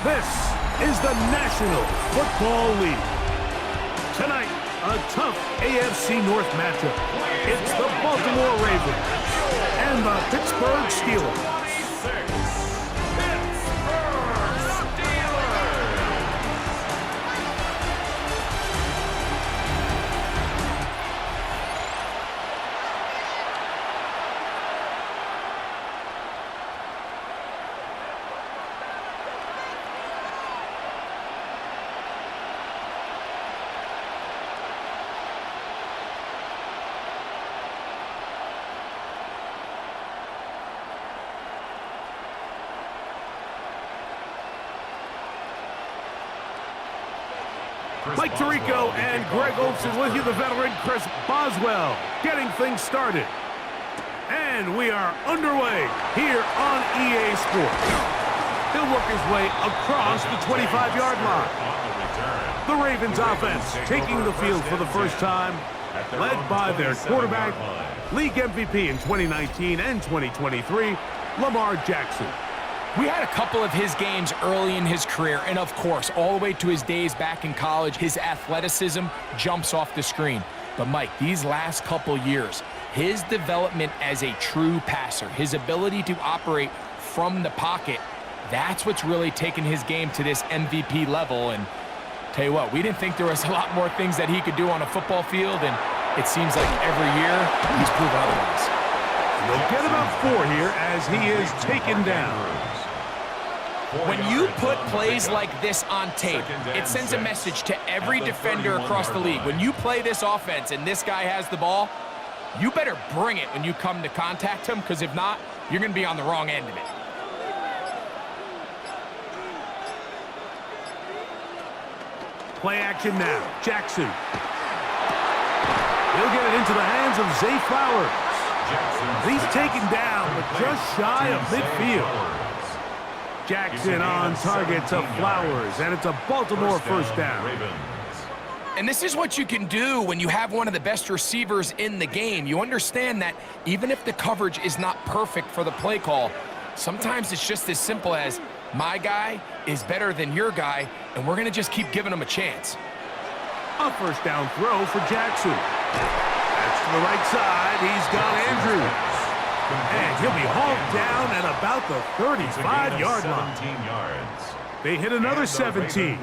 This is the National Football League. Tonight, a tough AFC North matchup. It's the Baltimore Ravens and the Pittsburgh Steelers. Mike Tirico and Greg Olson with you, the veteran Chris Boswell, getting things started. And we are underway here on EA Sports. He'll work his way across the 25-yard line. The Ravens offense taking the field for the first time, led by their quarterback, league MVP in 2019 and 2023, Lamar Jackson. We had a couple of his games early in his career, and of course, all the way to his days back in college, his athleticism jumps off the screen. But Mike, these last couple years, his development as a true passer, his ability to operate from the pocket, that's what's really taken his game to this MVP level. And tell you what, we didn't think there was a lot more things that he could do on a football field, and it seems like every year he's proven otherwise. They'll get about 4 here as he is taken down. When you put plays like this on tape, it sends a message to every defender across the league. When you play this offense and this guy has the ball, you better bring it when you come to contact him, because if not, you're going to be on the wrong end of it. Play action now. Jackson. He'll get it into the hands of Zay Flowers. He's taken down, but just shy of midfield. Jackson on target to Flowers, and it's a Baltimore first down. And this is what you can do when you have one of the best receivers in the game. You understand that even if the coverage is not perfect for the play call, sometimes it's just as simple as, my guy is better than your guy, and we're going to just keep giving him a chance. A first down throw for Jackson. That's to the right side. He's got Andrews. And he'll be hauled down at about the 35-yard line. They hit another 17.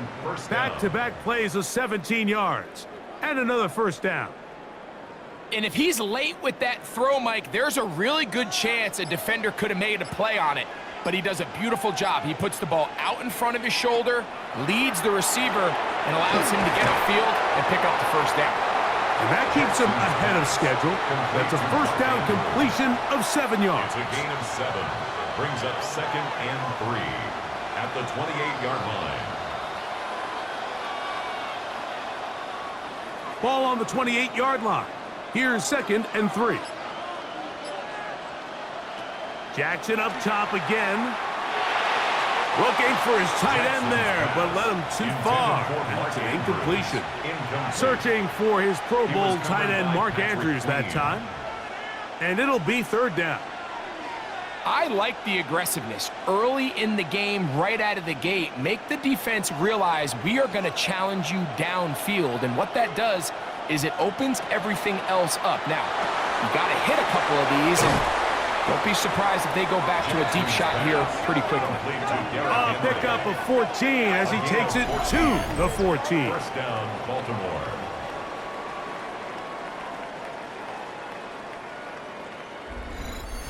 Back-to-back plays of 17 yards. And another first down. And if he's late with that throw, Mike, there's a really good chance a defender could have made a play on it. But he does a beautiful job. He puts the ball out in front of his shoulder, leads the receiver, and allows him to get upfield and pick up the first down. And that keeps him ahead of schedule. That's a first down completion of 7 yards. It's a gain of 7. Brings up 2nd and 3 at the 28-yard line. Ball on the 28-yard line. Here's 2nd and 3. Jackson up top again. Looking for his tight end there, but led him too far. That's an incompletion. Searching for his Pro Bowl tight end Mark Andrews that time. And it'll be 3rd down. I like the aggressiveness early in the game, right out of the gate. Make the defense realize we are going to challenge you downfield. And what that does is it opens everything else up. Now, you got to hit a couple of these, and don't be surprised if they go back to a deep shot here pretty quickly. A pickup of 14 as he takes it to the 14. First down, Baltimore.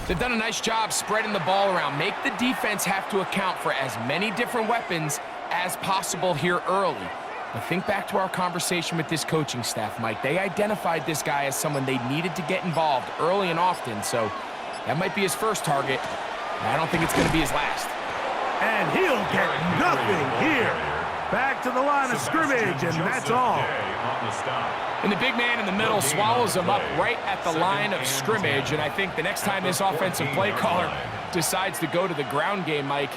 They've done a nice job spreading the ball around. Make the defense have to account for as many different weapons as possible here early. But think back to our conversation with this coaching staff, Mike. They identified this guy as someone they needed to get involved early and often, so that might be his first target. I don't think it's going to be his last. And he'll get nothing here. Back to the line of scrimmage, and that's all. And the big man in the middle swallows him up right at the line of scrimmage. And I think the next time this offensive play caller decides to go to the ground game, Mike,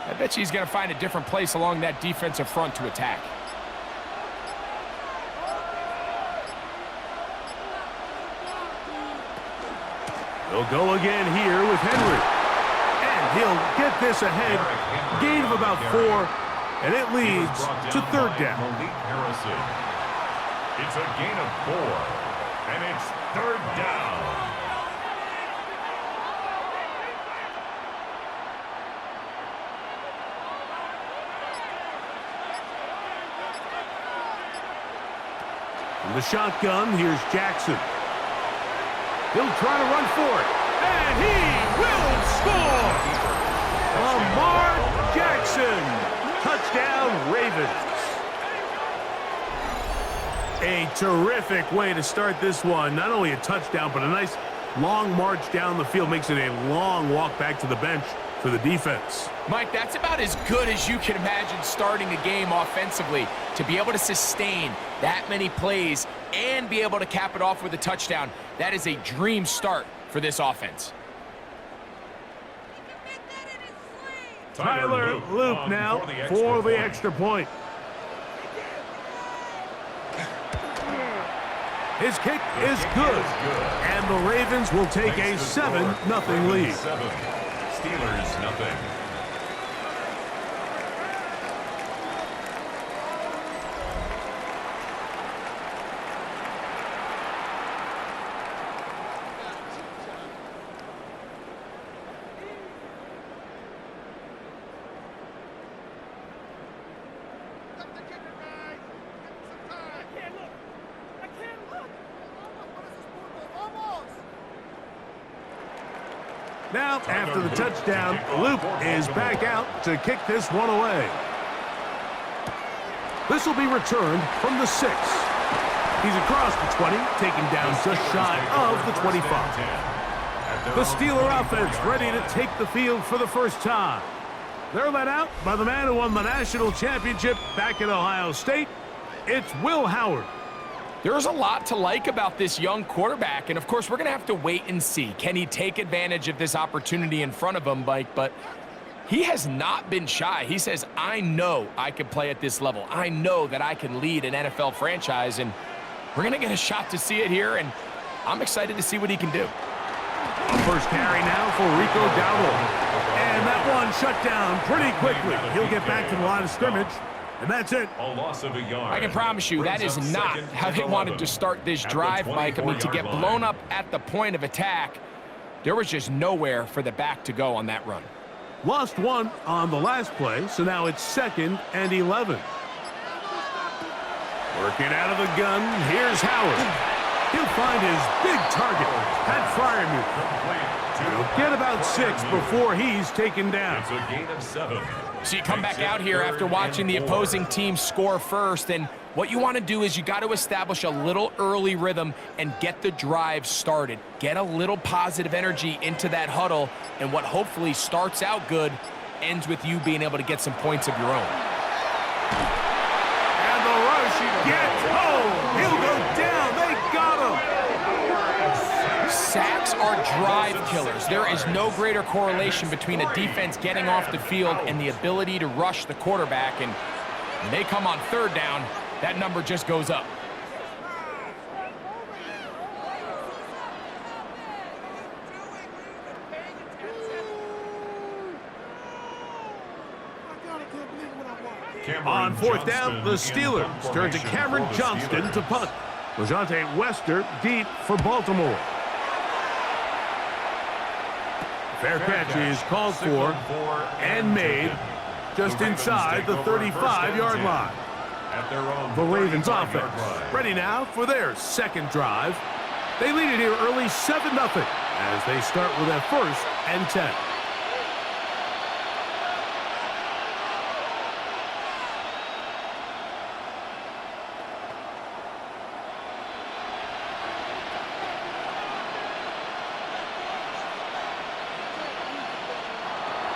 I bet you he's going to find a different place along that defensive front to attack. He'll go again here with Henry. And He'll get this ahead. Gain of about 4, and it leads to third down. It's a gain of 4, and it's third down. From the shotgun, here's Jackson. He'll try to run for it, and he will score! Lamar Jackson, touchdown Ravens. A terrific way to start this one. Not only a touchdown, but a nice long march down the field. Makes it a long walk back to the bench for the defense. Mike, that's about as good as you can imagine starting a game offensively. To be able to sustain that many plays and be able to cap it off with a touchdown, that is a dream start for this offense. Tyler Loop now for the extra point. His kick is good, and the Ravens will take a 7-0 lead. 7. Steelers nothing. Now, after the touchdown, Loop is back out to kick this one away. This will be returned from the 6. He's across the 20, taken down just shy of the 25. The Steeler offense ready to take the field for the first time. They're led out by the man who won the national championship back at Ohio State. It's Will Howard. There's a lot to like about this young quarterback, and of course, we're going to have to wait and see. Can he take advantage of this opportunity in front of him, Mike? But he has not been shy. He says, I know I can play at this level. I know that I can lead an NFL franchise, and we're going to get a shot to see it here, and I'm excited to see what he can do. A first carry now for Rico Dowdle. And that one shut down pretty quickly. He'll get back to the line of scrimmage. And that's it. A loss of a yard. I can promise you that is not how they wanted to start this drive, Mike. I mean, to get blown up at the point of attack, there was just nowhere for the back to go on that run. Lost 1 on the last play, so now it's 2nd and 11. Working out of the gun, here's Howard. He'll find his big target, Pat Freiermuth. He'll get about 6 before he's taken down. It's a gain of 7. So you come back out here after watching the opposing team score first, and what you want to do is you got to establish a little early rhythm and get the drive started. Get a little positive energy into that huddle, and what hopefully starts out good ends with you being able to get some points of your own. And the rush gets home. He'll go down. They got him. Sacks are drive killers. There is no greater correlation between a defense getting off the field and the ability to rush the quarterback. And when they come on third down, that number just goes up. On 4th down, the Steelers turn to Cameron Johnston to punt. LaJohntay Wester deep for Baltimore. Fair catch is called for and made just inside the 35-yard line. The Ravens offense ready now for their second drive. They lead it here early 7-0 as they start with a 1st and 10.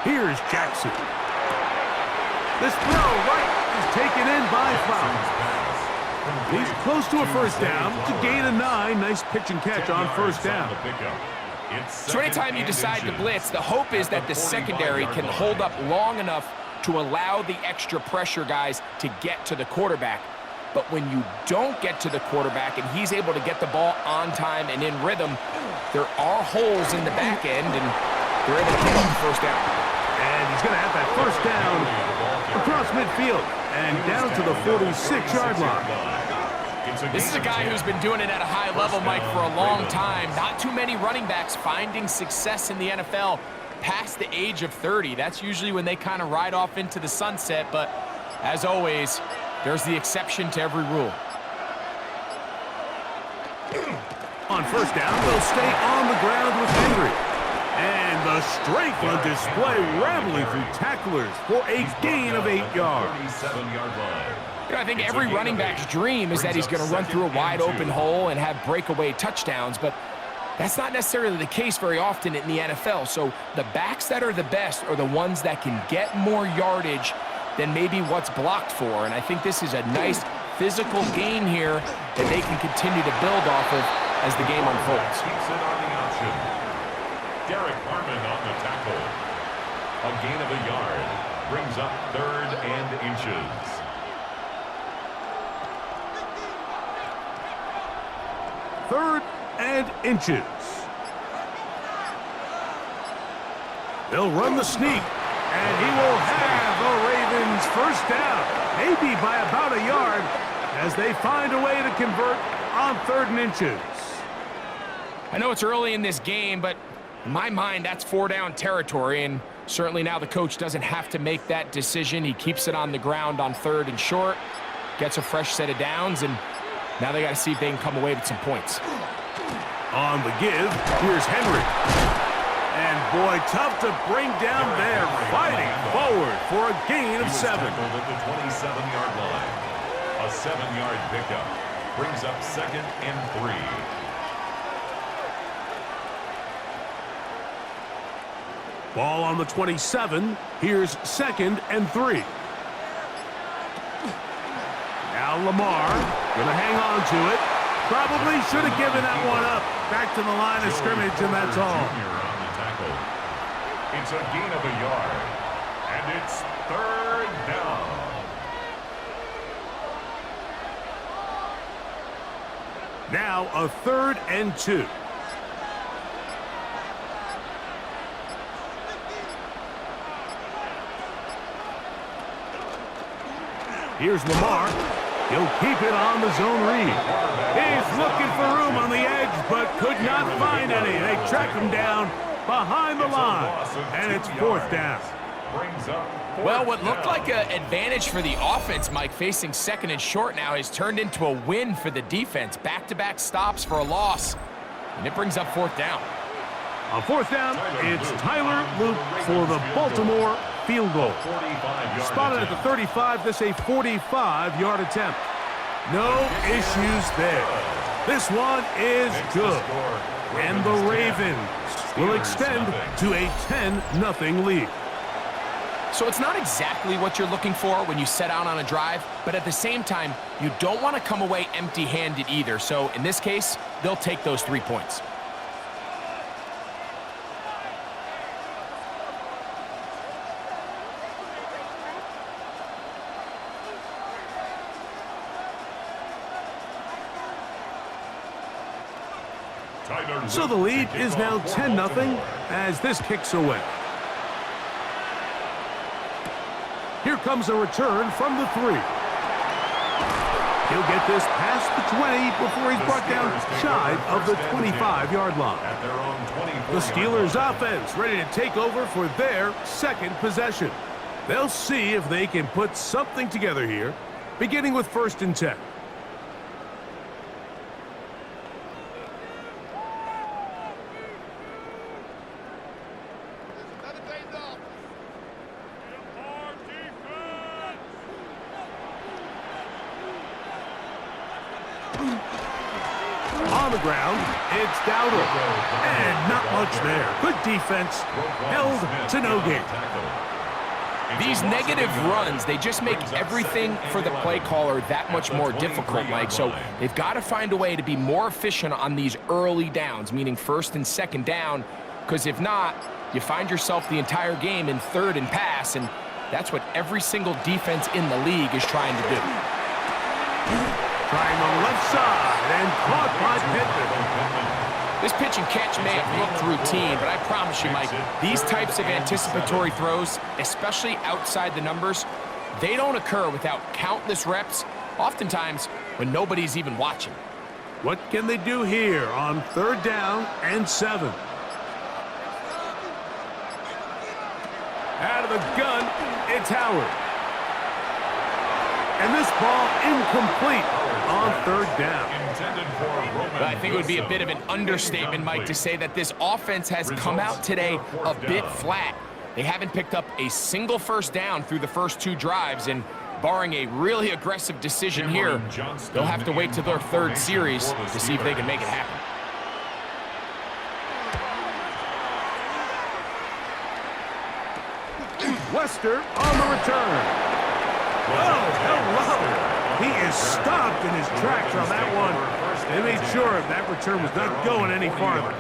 Here's Jackson. This throw right is taken in by Flowers. He's close to a first down to gain a 9. Nice pitch and catch on first down. So anytime you decide to blitz, the hope is that the secondary can hold up long enough to allow the extra pressure guys to get to the quarterback. But when you don't get to the quarterback and he's able to get the ball on time and in rhythm, there are holes in the back end, and they're able to pick up the first down. And he's going to have that first down across midfield and down to the 46-yard line. This is a guy who's been doing it at a high level, Mike, for a long time. Not too many running backs finding success in the NFL past the age of 30. That's usually when they kind of ride off into the sunset, but as always, there's the exception to every rule. On first down, they'll stay on the ground with Henry. And the strength on display, rambling through tacklers for a gain of 8 yards. 37-yard line. You know, I think every running back's dream is that he's going to run through a wide open hole and have breakaway touchdowns, but that's not necessarily the case very often in the NFL. So the backs that are the best are the ones that can get more yardage than maybe what's blocked for. And I think this is a nice physical gain here that they can continue to build off of as the game unfolds. Keeps it on the option. Derek Harmon on the tackle. A gain of a yard. Brings up 3rd and inches. Third and inches. They'll run the sneak, and he will have the Ravens first down, maybe by about a yard, as they find a way to convert on 3rd and inches. I know it's early in this game, but in my mind, that's 4-down territory, and certainly now the coach doesn't have to make that decision. He keeps it on the ground on 3rd and short, gets a fresh set of downs, and now they got to see if they can come away with some points. On the give, here's Henry. And boy, tough to bring down there, fighting forward for a gain of 7. Tackled at the 27-yard line. A 7-yard pickup. Brings up 2nd and 3. Ball on the 27. Here's 2nd and 3. Now Lamar going to hang on to it. Probably should have given that one up. Back to the line of scrimmage, and that's all. On the tackle. It's a gain of a yard. And it's 3rd down. Now a 3rd and 2. Here's Lamar. He'll keep it on the zone read. He's looking for room on the edge, but could not find any. They track him down behind the line, and it's 4th down. Well, what looked like an advantage for the offense, Mike, facing 2nd and short now, has turned into a win for the defense. Back-to-back stops for a loss, and it brings up 4th down. On 4th down, it's Tyler Luke for the Baltimore field goal. Spotted at the 35, this a 45-yard attempt. No issues there. This one is good. And the Ravens will extend to a 10-0 lead. So it's not exactly what you're looking for when you set out on a drive, but at the same time, you don't want to come away empty-handed either. So in this case, they'll take those 3 points. So the lead is now 10-0 as this kicks away. Here comes a return from the 3. He'll get this past the 20 before he's brought down shy of the 25-yard line. The Steelers offense ready to take over for their 2nd possession. They'll see if they can put something together here, beginning with 1st and 10. On the ground, it's Dowdle. And not much there. Good defense, held to no gain. These negative runs, they just make everything for the play caller that much more difficult, Mike. So they've got to find a way to be more efficient on these early downs, meaning 1st and 2nd down, because if not, you find yourself the entire game in 3rd and pass, and that's what every single defense in the league is trying to do. Trying the left side and caught by Pittman. This pitch and catch may have looked routine, but I promise you, Mike, these types of anticipatory throws, especially outside the numbers, they don't occur without countless reps, oftentimes when nobody's even watching. What can they do here on 3rd down and 7? Out of the gun, it's Howard. And this ball incomplete on 3rd down. I think it would be a bit of an understatement, Mike, to say that this offense has come out today a bit flat. They haven't picked up a single 1st down through the first 2 drives, and barring a really aggressive decision here, they'll have to wait to their 3rd series to see if they can make it happen. Wester on the return. Oh, hello. He is stopped in his tracks on that one. They made sure that return was not going any farther.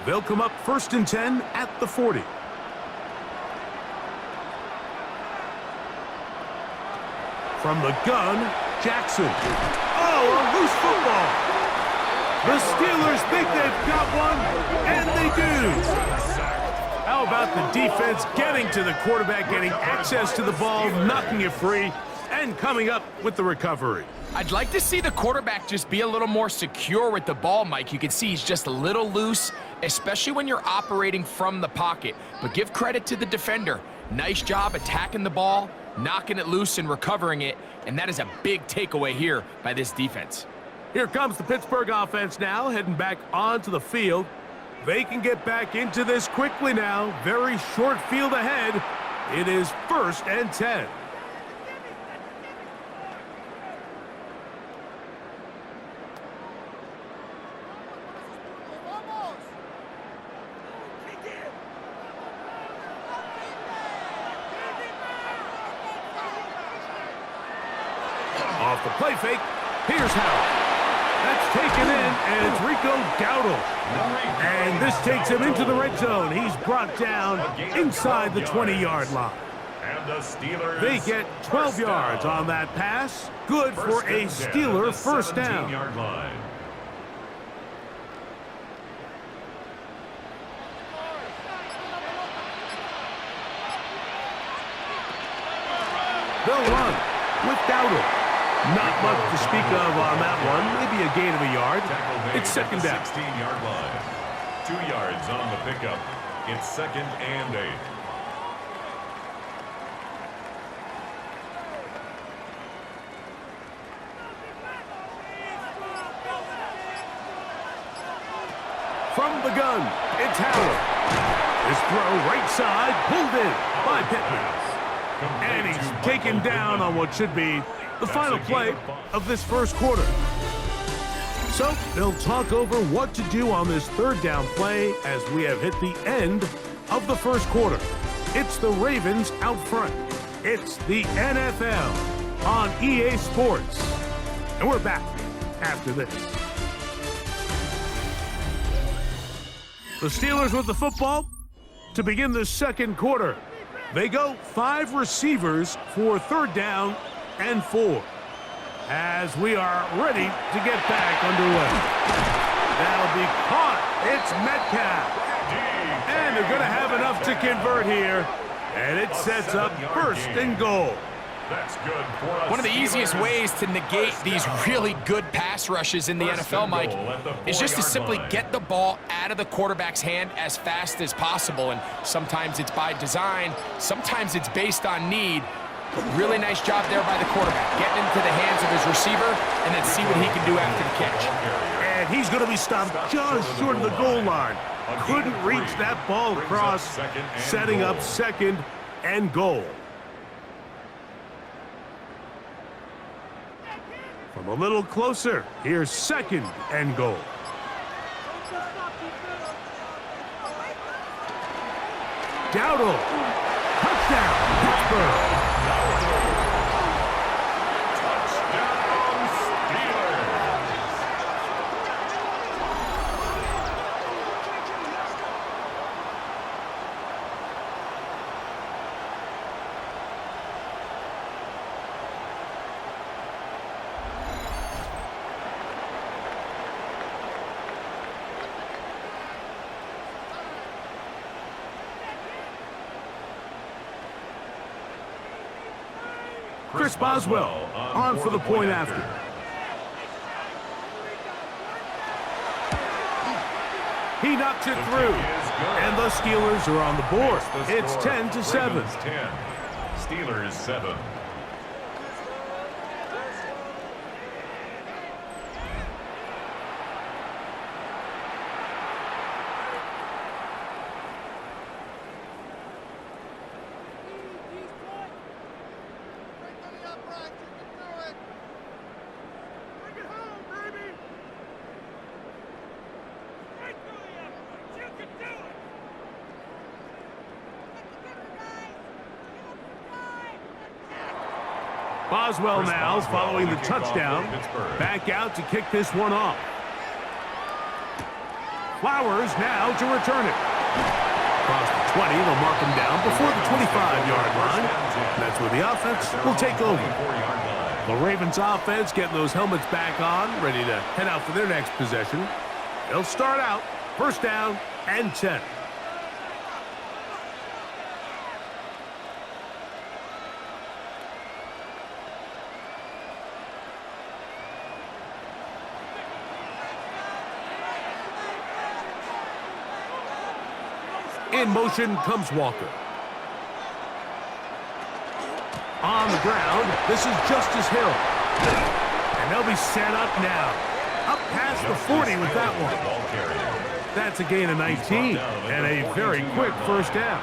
They'll come up 1st and 10 at the 40. From the gun, Jackson. Oh, a loose football. The Steelers think they've got one, and they do. How about the defense getting to the quarterback, getting access to the ball, knocking it free, and coming up with the recovery? I'd like to see the quarterback just be a little more secure with the ball, Mike. You can see he's just a little loose, especially when you're operating from the pocket. But give credit to the defender. Nice job attacking the ball, knocking it loose and recovering it, and that is a big takeaway here by this defense. Here comes the Pittsburgh offense now, heading back onto the field. They can get back into this quickly now. Very short field ahead. It is 1st and 10. Off the play fake, here's Howard. That's taken in, and it's Rico Dowdle. And this takes him into the red zone. He's brought down inside the 20-yard line. They get 12 yards on that pass. Good for a Steeler 1st down. They'll run with Dowdle. Not much to speak of on that one. Maybe a gain of a yard. It's 2nd down. 16-yard line. 2 yards on the pickup. It's 2nd and 8. From the gun, it's Howard. His throw right side, pulled in by Pittman. And he's taken down on what should be the final play of this 1st quarter. So they'll talk over what to do on this 3rd down play as we have hit the end of the 1st quarter. It's the Ravens out front. It's the NFL on EA Sports. And we're back after this. The Steelers with the football to begin the 2nd quarter. They go 5 receivers for 3rd down and 4. As we are ready to get back underway. That'll be caught. It's Metcalf. And they're going to have enough to convert here. And it sets up 1st and goal. That's good for us. One of the easiest ways to negate these really good pass rushes in the NFL, Mike, is just to simply get the ball out of the quarterback's hand as fast as possible. And sometimes it's by design, sometimes it's based on need. But really nice job there by the quarterback, getting into the hands of his receiver and then see what he can do after the catch. And he's going to be stopped just short of the goal line. Couldn't reach that ball across, setting up 2nd and goal. From a little closer, here's 2nd and goal. Dowdle, touchdown, Pittsburgh. Chris Boswell on for the point after. He knocks it through, and the Steelers are on the board. It's 10-7. Steelers 7. Boswell now following the touchdown. Back out to kick this one off. Flowers now to return it. Across the 20, they'll mark him down before the 25-yard line. That's where the offense will take over. The Ravens offense getting those helmets back on, ready to head out for their next possession. They'll start out first down and 10. In motion comes Walker. On the ground, this is Justice Hill. And they'll be set up now. Up past the 40 with that one. That's a gain of 19 and a very quick first down.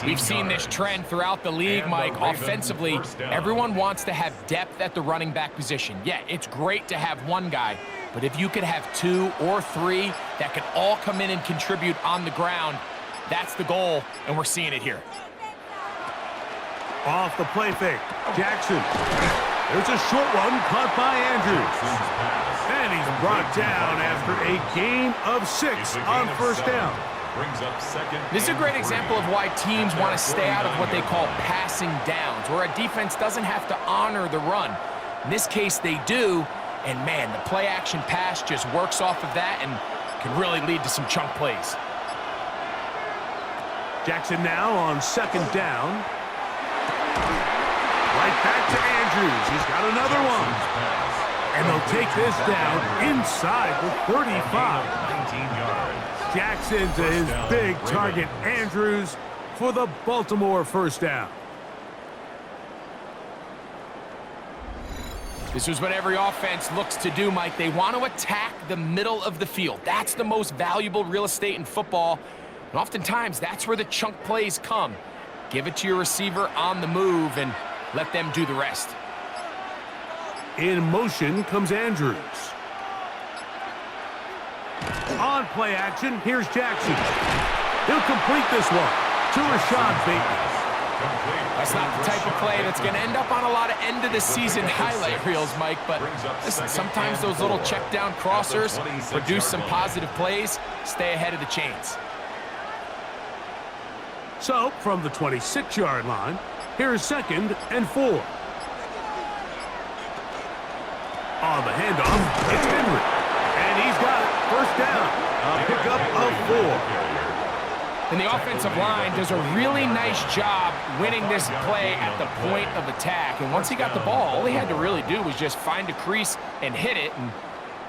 We've seen this trend throughout the league, Mike. Offensively, everyone wants to have depth at the running back position. Yeah, it's great to have one guy, but if you could have 2 or 3 that can all come in and contribute on the ground, that's the goal, and we're seeing it here. Off the play fake, Jackson. There's a short one caught by Andrews. And he's brought down after a gain of 6 on first down. This is a great example of why teams want to stay out of what they call passing downs, where a defense doesn't have to honor the run. In this case, they do, and man, the play-action pass just works off of that and can really lead to some chunk plays. Jackson now on second down. Right back to Andrews. He's got another one. And they'll take this down inside the 35. 19 yards. Jackson to his big target, Andrews, for the Baltimore first down. This is what every offense looks to do, Mike. They want to attack the middle of the field. That's the most valuable real estate in football. And oftentimes, that's where the chunk plays come. Give it to your receiver on the move and let them do the rest. In motion comes Andrews. On play action, here's Jackson. He'll complete this one to Rashad Bateman. That's not the type of play that's going to end up on a lot of end-of-the-season highlight reels, Mike, but listen, sometimes those little check-down crossers produce some positive plays. Stay ahead of the chains. So, from the 26-yard line, here's 2nd and 4. On the handoff, it's Henry. And he's got it. First down. A pickup of 4. And the offensive line does a really nice job winning this play at the point of attack. And once he got the ball, all he had to really do was just find a crease and hit it, and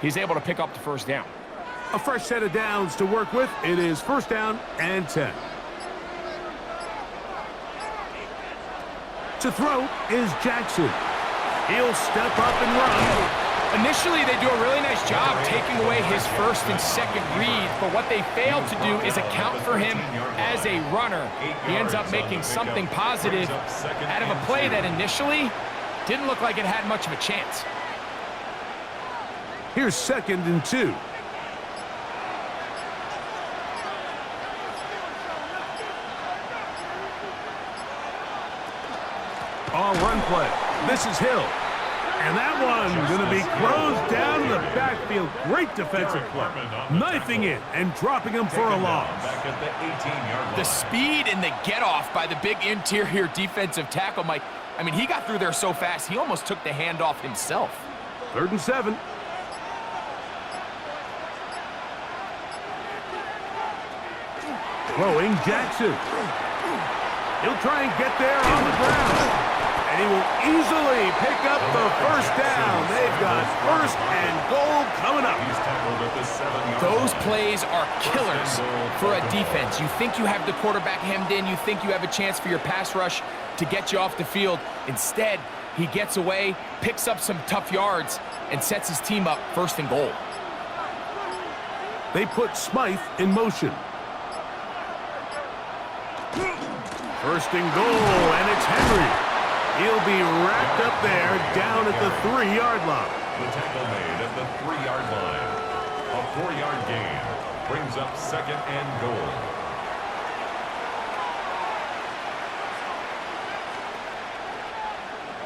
he's able to pick up the first down. A fresh set of downs to work with. It is first down and 10. To throw is Jackson. He'll step up and run. Initially, they do a really nice job taking away his first and second read, but what they fail to do is account for him as a runner. He ends up making something positive out of a play that initially didn't look like it had much of a chance. Here's 2nd and 2. On run play, this is Hill. And that one's going to be closed down in the backfield. Great defensive play. Knifing it and dropping him for a loss. The speed and the get-off by the big interior defensive tackle, Mike. I mean, he got through there so fast, he almost took the handoff himself. 3rd and 7. Throwing Jackson. He'll try and get there on the ground. And he will easily pick up the first down. They've got first and goal coming up. He's tackled at the 7-yard line. Those plays are killers for a defense. You think you have the quarterback hemmed in. You think you have a chance for your pass rush to get you off the field. Instead, he gets away, picks up some tough yards, and sets his team up first and goal. They put Smythe in motion. First and goal, and it's Henry. He'll be wrapped up there down at the 3-yard line. The tackle made at the 3-yard line. A 4-yard gain brings up second and goal.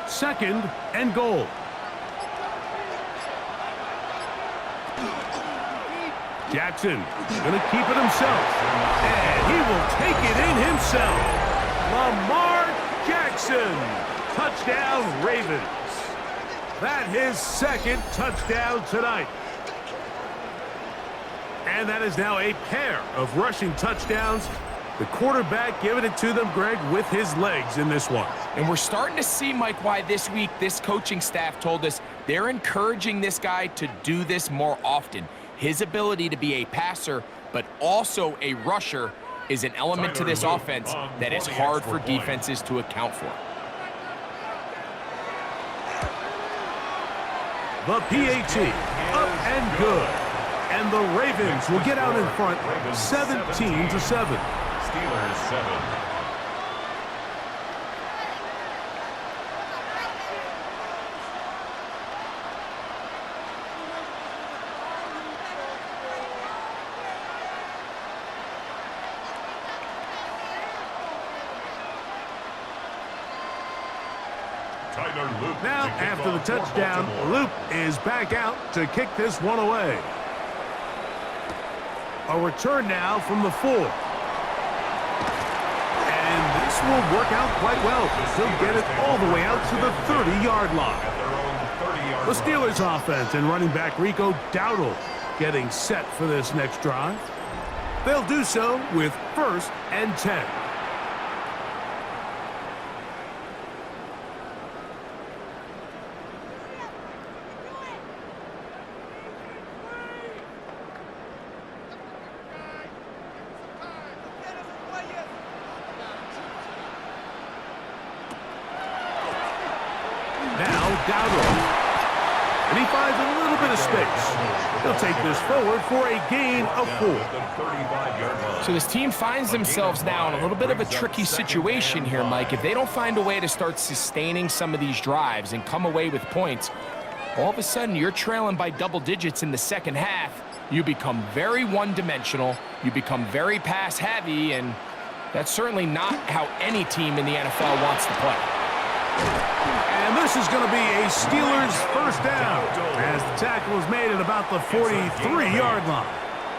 Second and goal. Jackson going to keep it himself. And he will take it in himself. Lamar Jackson. Touchdown, Ravens. That his second touchdown tonight. And that is now a pair of rushing touchdowns. The quarterback giving it to them, Greg, with his legs in this one. And we're starting to see, Mike, why this week this coaching staff told us they're encouraging this guy to do this more often. His ability to be a passer, but also a rusher, is an element to this offense that is hard for defenses to account for. The PAT, up and good. And the Ravens will get out in front 17-7. Steelers 7. Now, after the touchdown, Loop is back out to kick this one away. A return now from the 4. And this will work out quite well. He'll get it all the way out to the 30-yard line. The Steelers offense and running back Rico Dowdle getting set for this next drive. They'll do so with first and 10. Dowdle. And he finds a little bit of space. He'll take this forward for a gain of 4. So this team finds themselves now in a little bit of a tricky situation here, Mike. If they don't find a way to start sustaining some of these drives and come away with points, all of a sudden you're trailing by double digits in the second half. You become very one-dimensional. You become very pass-heavy, and that's certainly not how any team in the NFL wants to play. And this is going to be a Steelers first down as the tackle is made at about the 43-yard line.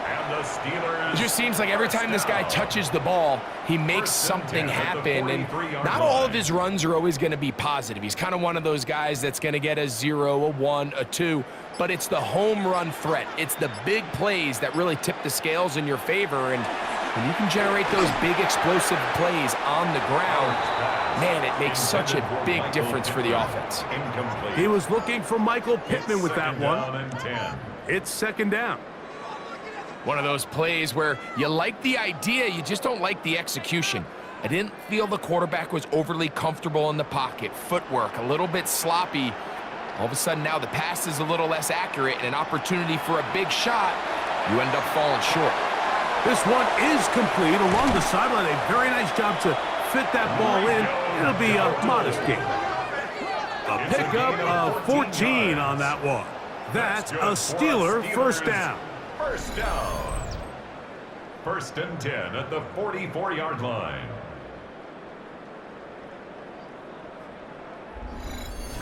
And the Steelers. It just seems like every time this guy touches the ball, he makes something happen. And not all of his runs are always going to be positive. He's kind of one of those guys that's going to get a 0, a 1, a 2. But it's the home run threat. It's the big plays that really tip the scales in your favor. And when you can generate those big explosive plays on the ground, man, it makes such a big difference for the offense. He was looking for Michael Pittman with that one. It's second down. One of those plays where you like the idea, you just don't like the execution. I didn't feel the quarterback was overly comfortable in the pocket. Footwork, a little bit sloppy. All of a sudden now the pass is a little less accurate and an opportunity for a big shot. You end up falling short. This one is complete along the sideline. A very nice job to fit that ball in. It'll be a modest gain. A pickup of 14 on that one. That's a Steeler first down. First down. First and 10 at the 44-yard line.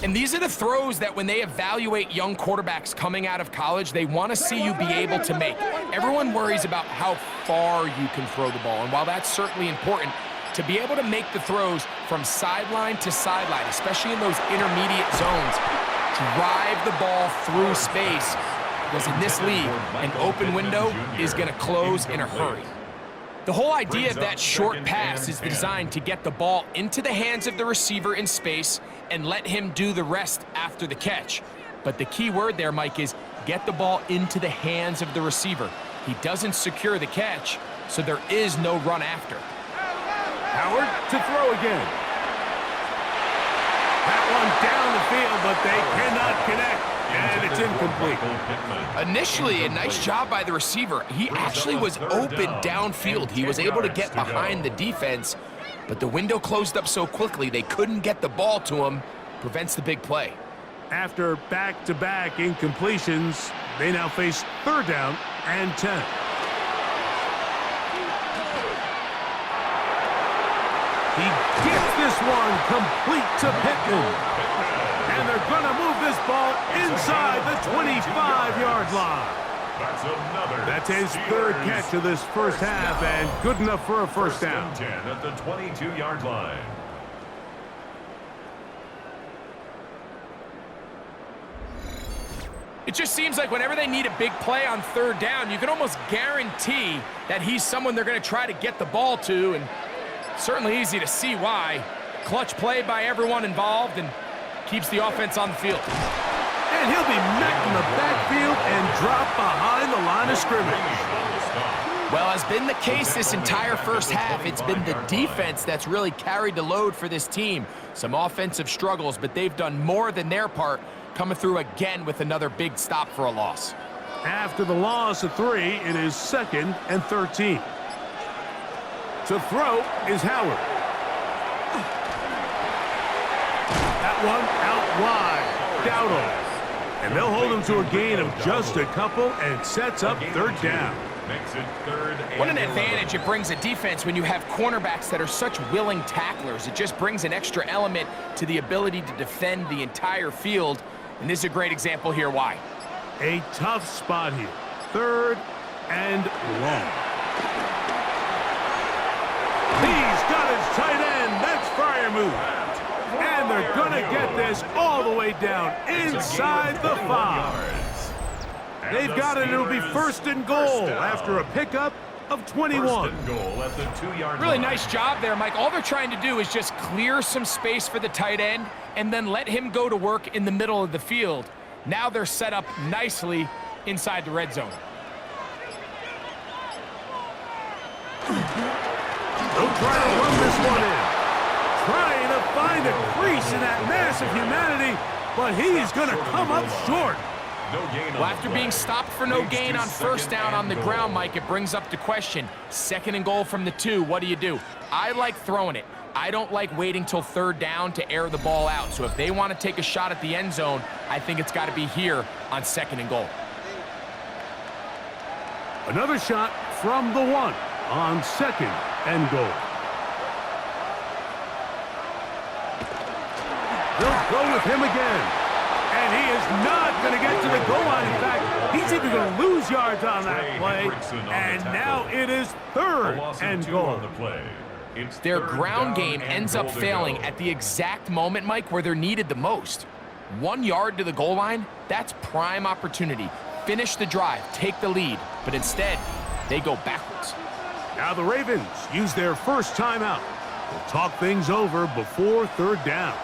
And these are the throws that when they evaluate young quarterbacks coming out of college, they want to see you be able to make. Everyone worries about how far you can throw the ball. And while that's certainly important, to be able to make the throws from sideline to sideline, especially in those intermediate zones, drive the ball through space. Because in this league, an open window is going to close in a hurry. The whole idea of that short pass is designed to get the ball into the hands of the receiver in space and let him do the rest after the catch. But the key word there, Mike, is get the ball into the hands of the receiver. He doesn't secure the catch, so there is no run after. Howard to throw again. That one down the field, but they cannot connect, and it's incomplete. Initially, a nice job by the receiver. He actually was open downfield. He was able to get behind the defense, but the window closed up so quickly they couldn't get the ball to him. Prevents the big play. After back-to-back incompletions, they now face 3rd down and 10. He gets this one complete to Pittman. And they're going to move this ball inside the 25-yard line. That's his 3rd catch of this first half, and good enough for a first down. 10 at the 22-yard line. It just seems like whenever they need a big play on 3rd down, you can almost guarantee that he's someone they're going to try to get the ball to, and certainly easy to see why. Clutch play by everyone involved and keeps the offense on the field. And he'll be met in the backfield and dropped behind the line of scrimmage. Well, as been the case this entire first half, it's been the defense that's really carried the load for this team. Some offensive struggles, but they've done more than their part, coming through again with another big stop for a loss. After the loss of 3, it is 2nd and 13. To throw is Howard. That one out wide. Dowdle. And they'll hold him to a gain of just a couple and sets up 3rd down. Makes it 3rd and What an advantage it brings a defense when you have cornerbacks that are such willing tacklers. It just brings an extra element to the ability to defend the entire field. And this is a great example here why. A tough spot here. 3rd and long. He's got his tight end. That's fire move. And they're going to get this all the way down inside the 5. They've got it. It'll be 1st and goal after a pickup of 21. 1st and goal at the 2-yard Really line. nice job there, Mike. All they're trying to do is just clear some space for the tight end and then let him go to work in the middle of the field. Now they're set up nicely inside the red zone. They'll try to run this one in. Trying to find a crease in that mass of humanity, but he's going to come up short. No gain on Well, after being stopped for no gain on 1st down on the ground, Mike, it brings up the question. 2nd and goal from the 2, what do? I like throwing it. I don't like waiting till 3rd down to air the ball out. So if they want to take a shot at the end zone, I think it's got to be here on 2nd and goal. Another shot from the 1 on 2nd and goal. They'll go with him again. And he is not going to get to the goal line. In fact, he's even going to lose yards on that play. And now it is 3rd and goal. Their ground game ends up failing at the exact moment, Mike, where they're needed the most. 1 yard to the goal line, that's prime opportunity. Finish the drive, take the lead. But instead, they go backwards. Now the Ravens use their first timeout. They'll talk things over before 3rd down.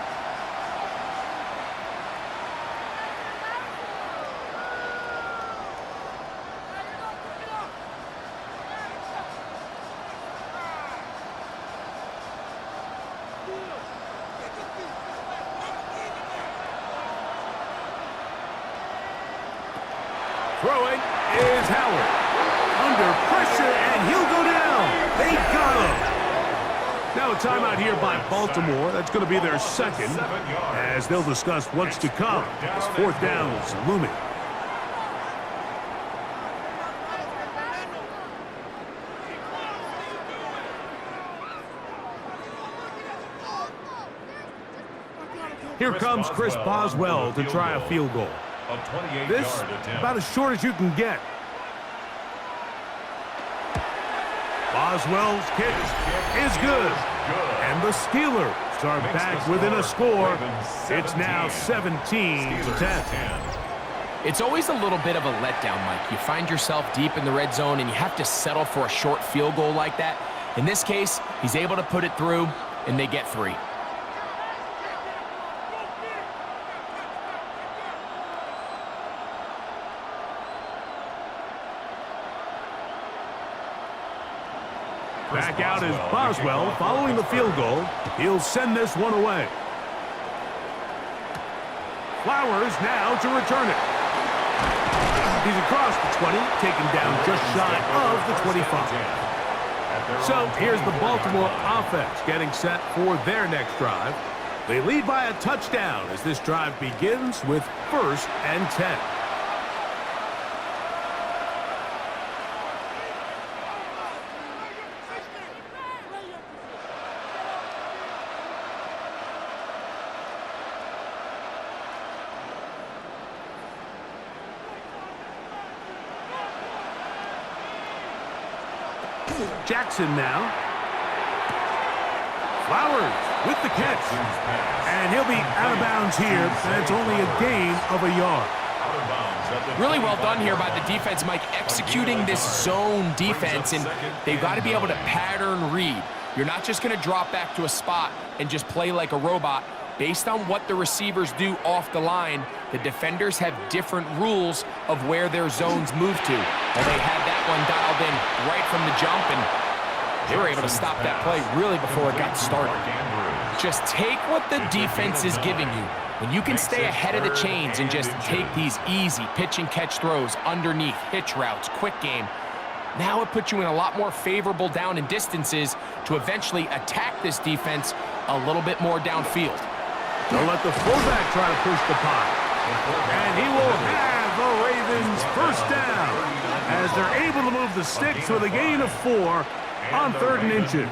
Throwing is Howard. Under pressure, and he'll go down. They got him. Now a timeout here by Baltimore. That's going to be their 2nd, as they'll discuss what's to come as 4th down is looming. Here comes Chris Boswell to try a field goal. This about as short as you can get. Boswell's kick is good. And the Steelers are back within a score. It's now 17-10. It's always a little bit of a letdown, Mike. You find yourself deep in the red zone and you have to settle for a short field goal like that. In this case, he's able to put it through, and they get 3. Back out is Boswell following the field goal. He'll send this one away. Flowers now to return it. He's across the 20, taken down just shy of the 25. So here's the Baltimore offense getting set for their next drive. They lead by a touchdown as this drive begins with 1st and 10. Jackson now. Flowers with the catch. And he'll be out of bounds here. And it's only a gain of a yard. Really well done here by the defense, Mike, executing this zone defense. And they've got to be able to pattern read. You're not just going to drop back to a spot and just play like a robot. Based on what the receivers do off the line, the defenders have different rules of where their zones move to. Well, they had that one dialed in right from the jump, and they were able to stop that play really before it got started. Just take what the defense is giving you. When you can stay ahead of the chains and just take these easy pitch and catch throws underneath, hitch routes, quick game, now it puts you in a lot more favorable down and distances to eventually attack this defense a little bit more downfield. They'll let the fullback try to push the pile. And he will have the Ravens first down as they're able to move the sticks with a gain of 4 on 3rd and inches.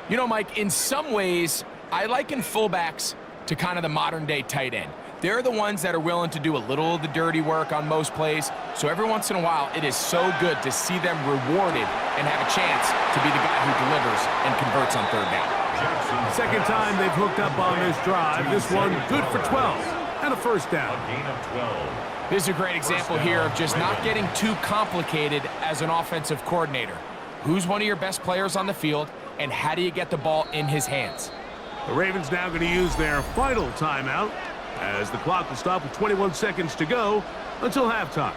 You know, Mike, in some ways, I liken fullbacks to kind of the modern-day tight end. They're the ones that are willing to do a little of the dirty work on most plays. So every once in a while, it is so good to see them rewarded and have a chance to be the guy who delivers and converts on 3rd down. Second time they've hooked up on this drive. This one good for 12 and a first down. This is a great example here of just not getting too complicated as an offensive coordinator. Who's one of your best players on the field, and how do you get the ball in his hands? The Ravens now going to use their final timeout as the clock will stop with 21 seconds to go until halftime.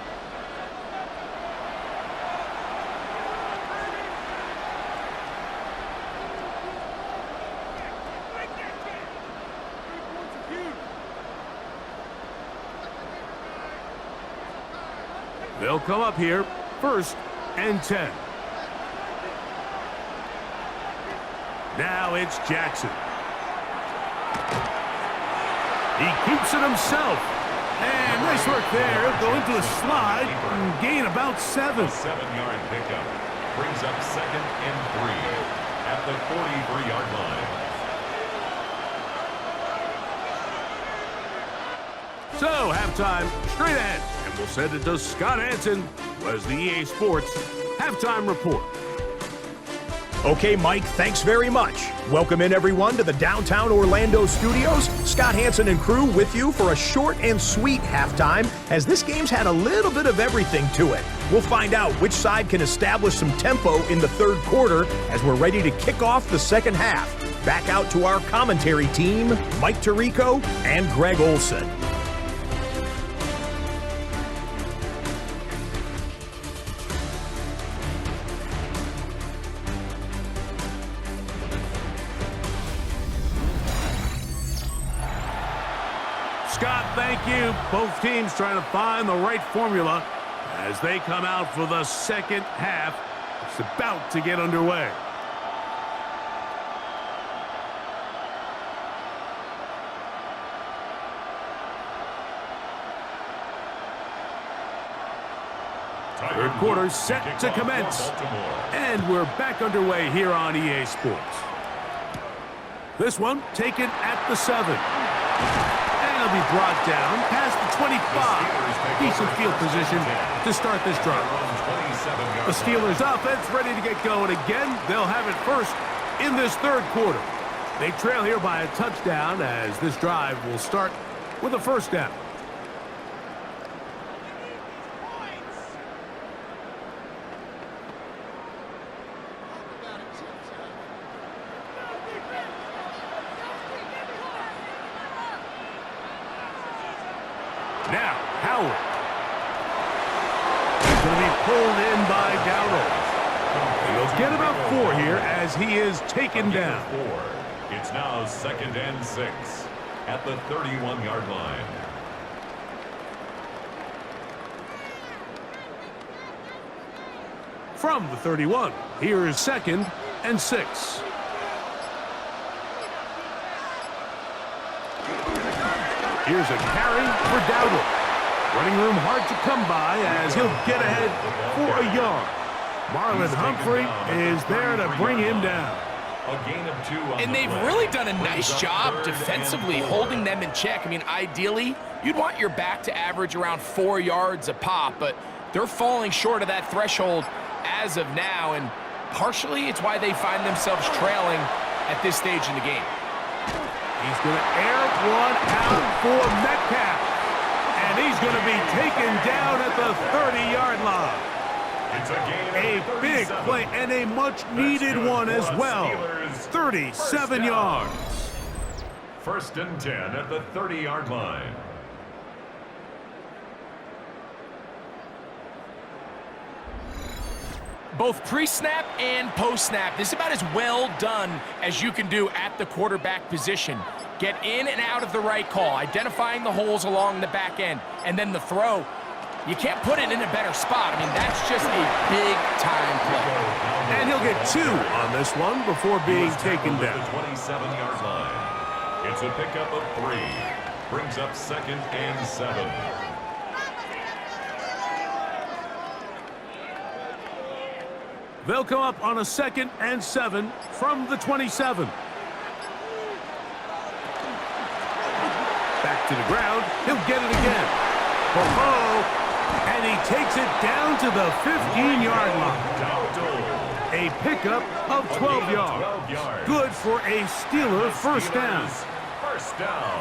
They'll come up here, 1st and 10. Now it's Jackson. He keeps it himself. And nice work there. He'll go into a slide and gain about 7. A 7-yard pickup brings up 2nd and 3 at the 43-yard line. So, halftime straight ahead. And we'll send it to Scott Hansen, who has the EA Sports Halftime Report. Okay, Mike, thanks very much. Welcome in, everyone, to the downtown Orlando studios. Scott Hansen and crew with you for a short and sweet halftime, as this game's had a little bit of everything to it. We'll find out which side can establish some tempo in the 3rd quarter as we're ready to kick off the 2nd half. Back out to our commentary team, Mike Tirico and Greg Olson. Scott, thank you. Both teams trying to find the right formula as they come out for the 2nd half. It's about to get underway. Third quarter set to commence. And we're back underway here on EA Sports. This one taken at the 7. And he'll be brought down past the 25. Decent field position to start this drive. The Steelers offense ready to get going again. They'll have it first in this 3rd quarter. They trail here by a touchdown as this drive will start with a 1st down. Now, Howard. He's going to be pulled in by Dowdle. And he'll get about 4 here as he is taken down. 4. It's now 2nd and 6 at the 31-yard line. From the 31, here is 2nd and 6. Here's a carry for Dowdle. Running room hard to come by as he'll get ahead for a yard. Marlon Humphrey is there to bring him down. A gain of 2 on And they've really done a nice job defensively holding them in check. I mean, ideally, you'd want your back to average around 4 yards a pop, but they're falling short of that threshold as of now, and partially it's why they find themselves trailing at this stage in the game. He's going to air one out for Metcalf, and he's going to be taken down at the 30-yard line. It's a gain of 37. Big play and a much-needed one as well. 37 yards. 1st and 10 at the 30-yard line. Both pre-snap and post-snap, this is about as well done as you can do at the quarterback position. Get in and out of the right call, identifying the holes along the back end, and then the throw. You can't put it in a better spot. I mean, that's just a big-time play. And he'll get 2 on this one before being taken down. The 27-yard line. It's a pickup of 3. Brings up 2nd and 7. They'll come up on a 2nd and 7 from the 27. Back to the ground. He'll get it again. Ho-ho! And he takes it down to the 15-yard line. A pickup of 12 yards. Good for a Steeler first down.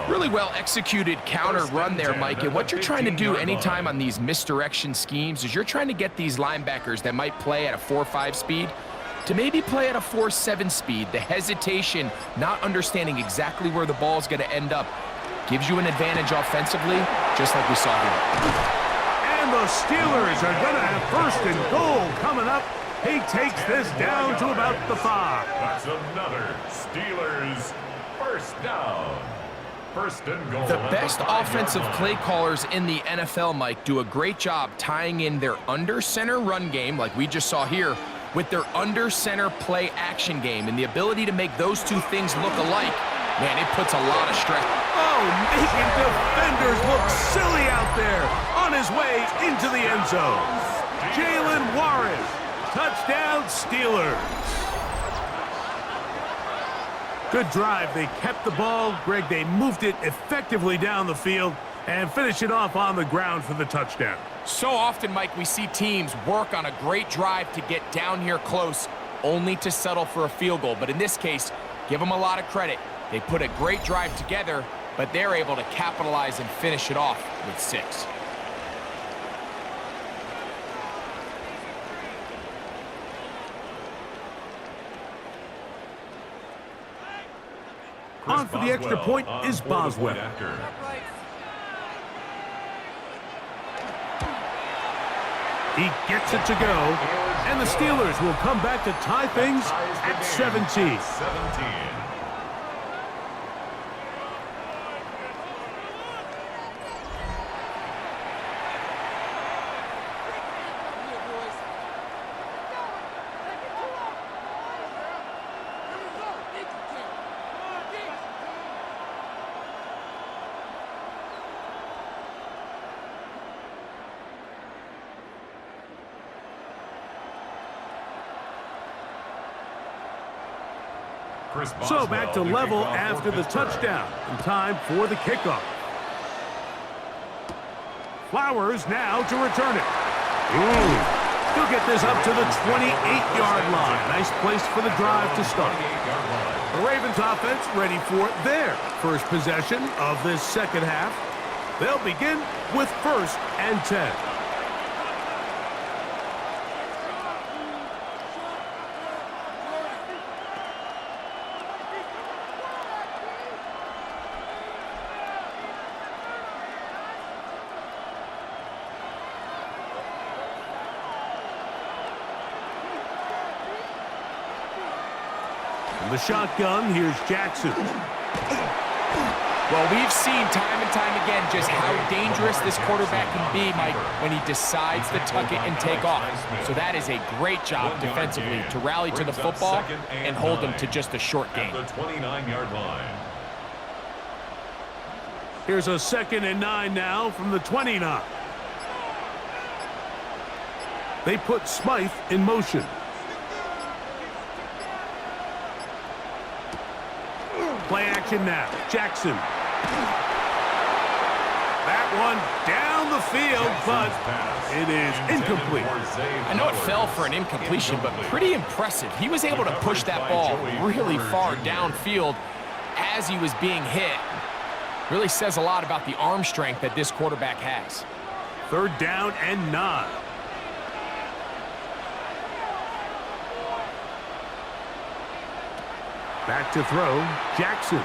Really well executed counter run there, Mike. And what you're trying to do anytime on these misdirection schemes is you're trying to get these linebackers that might play at a 4.5 speed to maybe play at a 4.7 speed. The hesitation, not understanding exactly where the ball is going to end up, gives you an advantage offensively, just like we saw here. And the Steelers are going to have 1st and goal coming up. He takes this down to about the 5. That's another Steelers 1st down. 1st and goal. The best offensive play callers in the NFL, Mike, do a great job tying in their under-center run game, like we just saw here, with their under-center play action game. And the ability to make those two things look alike, man, it puts a lot of stress. Oh, making defenders look silly out there on his way into the end zone. Jalen Warren, touchdown Steelers. Good drive. They kept the ball. Greg, they moved it effectively down the field and finished it off on the ground for the touchdown. So often, Mike, we see teams work on a great drive to get down here close, only to settle for a field goal. But in this case, give them a lot of credit. They put a great drive together, but they're able to capitalize and finish it off with 6. On for the extra point is Boswell. He gets it to go, and the Steelers will come back to tie things at 17. So back to level after the touchdown. And time for the kickoff. Flowers now to return it. He'll get this up to the 28-yard line. Nice place for the drive to start. The Ravens offense ready for their first possession of this second half. They'll begin with 1st and 10. the shotgun, here's Jackson. Well, we've seen time and time again just how dangerous this quarterback can be, Mike, when he decides to tuck it and take off. So that is a great job defensively to rally to the football and hold them to just a short gain. The 29-yard line. Here's a 2nd and 9 now from the 29. They put Smythe in motion. Play action now. Jackson. That one down the field, but it is incomplete. I know it fell for an incompletion, but pretty impressive. He was able to push that ball really far downfield as he was being hit. Really says a lot about the arm strength that this quarterback has. 3rd down and 9. Back to throw, Jackson.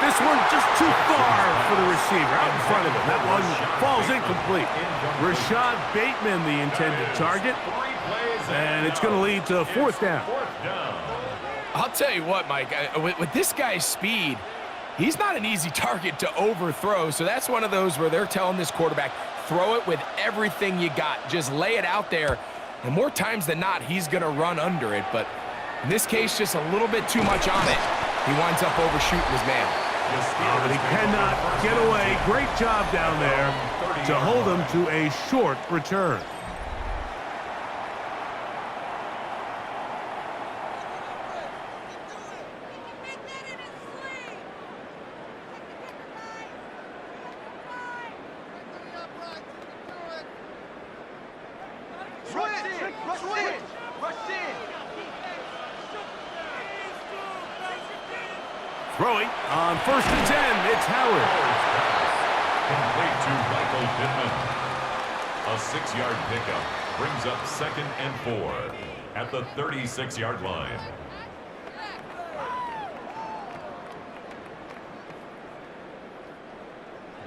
This one just too far for the receiver, out in front of him. That one falls incomplete. Rashad Bateman, the intended target. And it's going to lead to 4th down. I'll tell you what, Mike, with this guy's speed, he's not an easy target to overthrow. So that's one of those where they're telling this quarterback, throw it with everything you got. Just lay it out there. And more times than not, he's going to run under it. But in this case, just a little bit too much on it. He winds up overshooting his man. But he cannot get away. Great job down there to hold him to a short return. Throwing on 1st and 10, it's Howard. Complete to Michael Pittman. A 6-yard pickup brings up 2nd and 4 at the 36-yard line.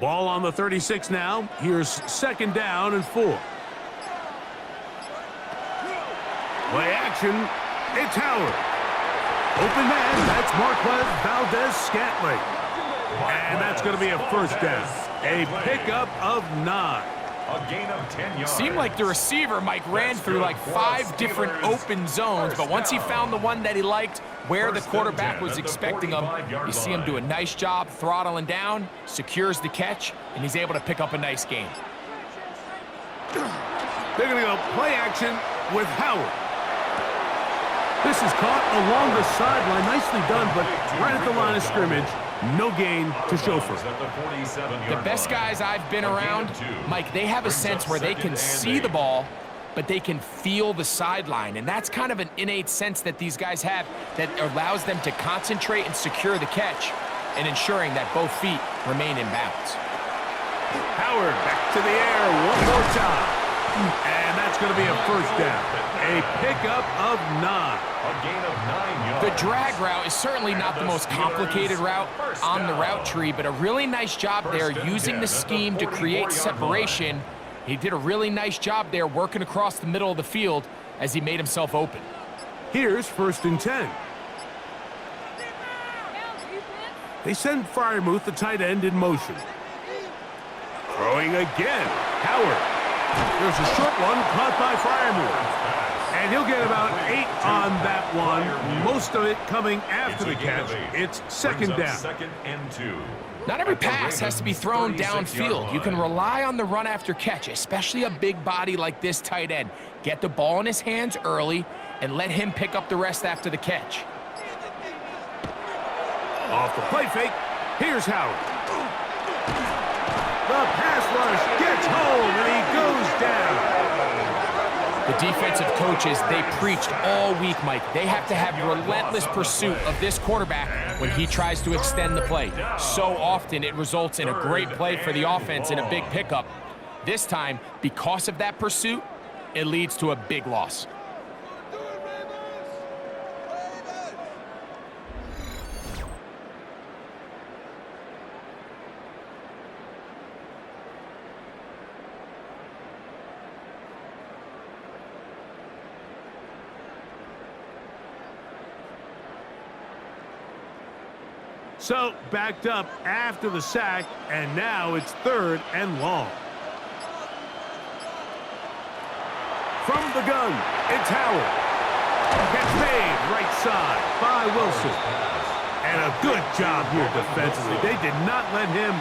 Ball on the 36 now. Here's 2nd down and 4. Play action. It's Howard. Open man, that's Marquez Valdez-Scantling. And that's going to be a 1st down. A pickup of 9. A gain of 10 yards. Seemed like the receiver, Mike, ran through like 5 different open zones, but once he found the one that he liked, where the quarterback was expecting him, you see him do a nice job throttling down, secures the catch, and he's able to pick up a nice gain. They're going to go play action with Howard. This is caught along the sideline. Nicely done, but right at the line of scrimmage, no gain to show for. The best guys I've been around, Mike, they have a sense where they can see the ball, but they can feel the sideline. And that's kind of an innate sense that these guys have that allows them to concentrate and secure the catch and ensuring that both feet remain in bounds. Howard back to the air one more time. And that's going to be a 1st down. A pickup of 9. A gain of 9 yards. The drag route is certainly not the most complicated route on the route tree, but a really nice job there using the scheme to create separation. He did a really nice job there working across the middle of the field as he made himself open. Here's 1st and 10. They send Freiermuth, the tight end, in motion. Throwing again. Howard. There's a short one caught by Freiermuth. And he'll get about 8 on that one. Most of it coming after the catch. It's 2nd down. 2nd and 2. Not every pass has to be thrown downfield. You can rely on the run after catch, especially a big body like this tight end. Get the ball in his hands early and let him pick up the rest after the catch. Off the play fake, here's Howard. The pass rush gets home, and he goes down. The defensive coaches, they preached all week, Mike. They have to have relentless pursuit of this quarterback when he tries to extend the play. So often it results in a great play for the offense and a big pickup. This time, because of that pursuit, it leads to a big loss. So, backed up after the sack, and now it's 3rd and long. From the gun, it's Howard. Catch made right side by Wilson. And a good job here defensively. They did not let him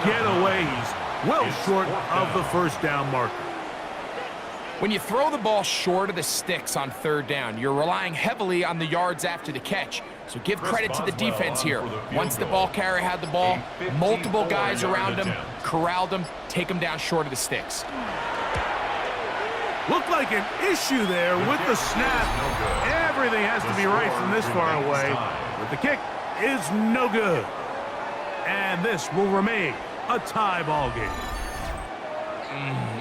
get away. He's well short of the first down marker. When you throw the ball short of the sticks on 3rd down, you're relying heavily on the yards after the catch. So give credit to the defense here. Once the ball carrier had the ball, multiple guys around him, corralled him, take him down short of the sticks. Looked like an issue there with the snap. Everything has to be right from this far away. But the kick is no good. And this will remain a tie ball game.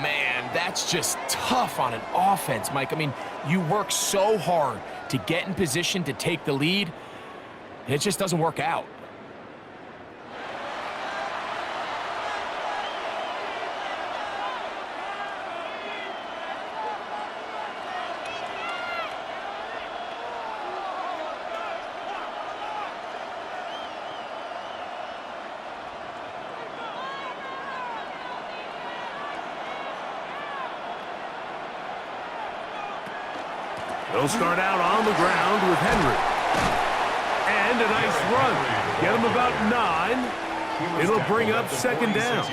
Man, that's just tough on an offense, Mike. I mean, you work so hard to get in position to take the lead, and it just doesn't work out. They'll start out on the ground with Henry. And a nice run. Get him about 9. It'll bring up 2nd down.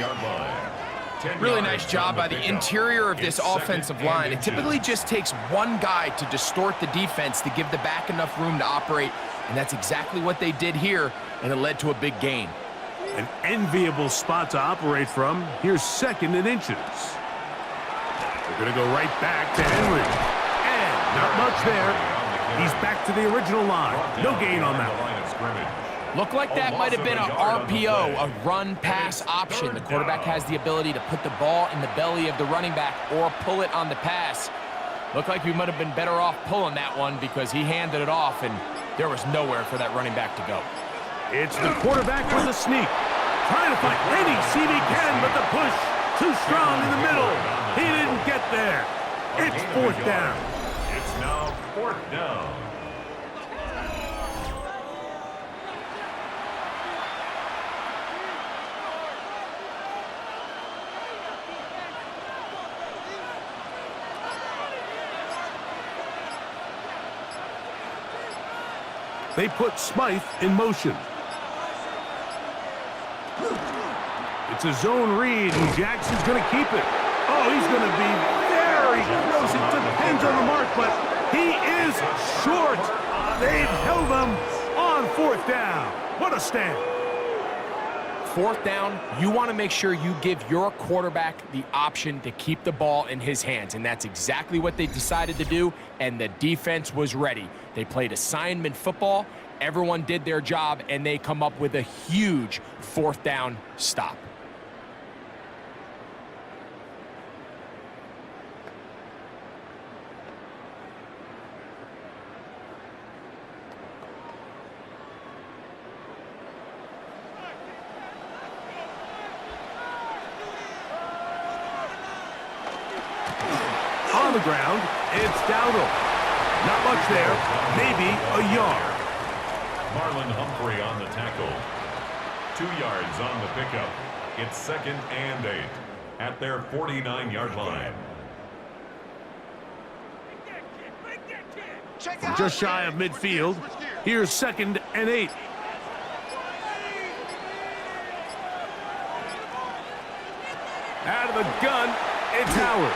Really nice job by the interior of this offensive line. It typically just takes one guy to distort the defense to give the back enough room to operate, and that's exactly what they did here, and it led to a big gain. An enviable spot to operate from. Here's 2nd and inches. They're going to go right back to Henry. Not much there. He's back to the original line. No gain on that one. Looked like that might have been a RPO, a run-pass option. The quarterback has the ability to put the ball in the belly of the running back or pull it on the pass. Looked like we might have been better off pulling that one because he handed it off, and there was nowhere for that running back to go. It's the quarterback with a sneak. Trying to find any seam he can, but the push too strong in the middle. He didn't get there. It's 4th down. It's now 4th down. They put Smythe in motion. It's a zone read, and Jackson's going to keep it. Oh, he's going to be very close. It depends on the mark, but he is short. They've held him on 4th down. What a stand. 4th down, you want to make sure you give your quarterback the option to keep the ball in his hands, and that's exactly what they decided to do, and the defense was ready. They played assignment football, everyone did their job, and they come up with a huge 4th down stop. On the ground, it's Dowdle. Not much there, maybe a yard. Marlon Humphrey on the tackle. 2 yards on the pickup. It's 2nd and 8 at their 49-yard line. From just shy of midfield, here's 2nd and 8. Out of the gun, it's Howard.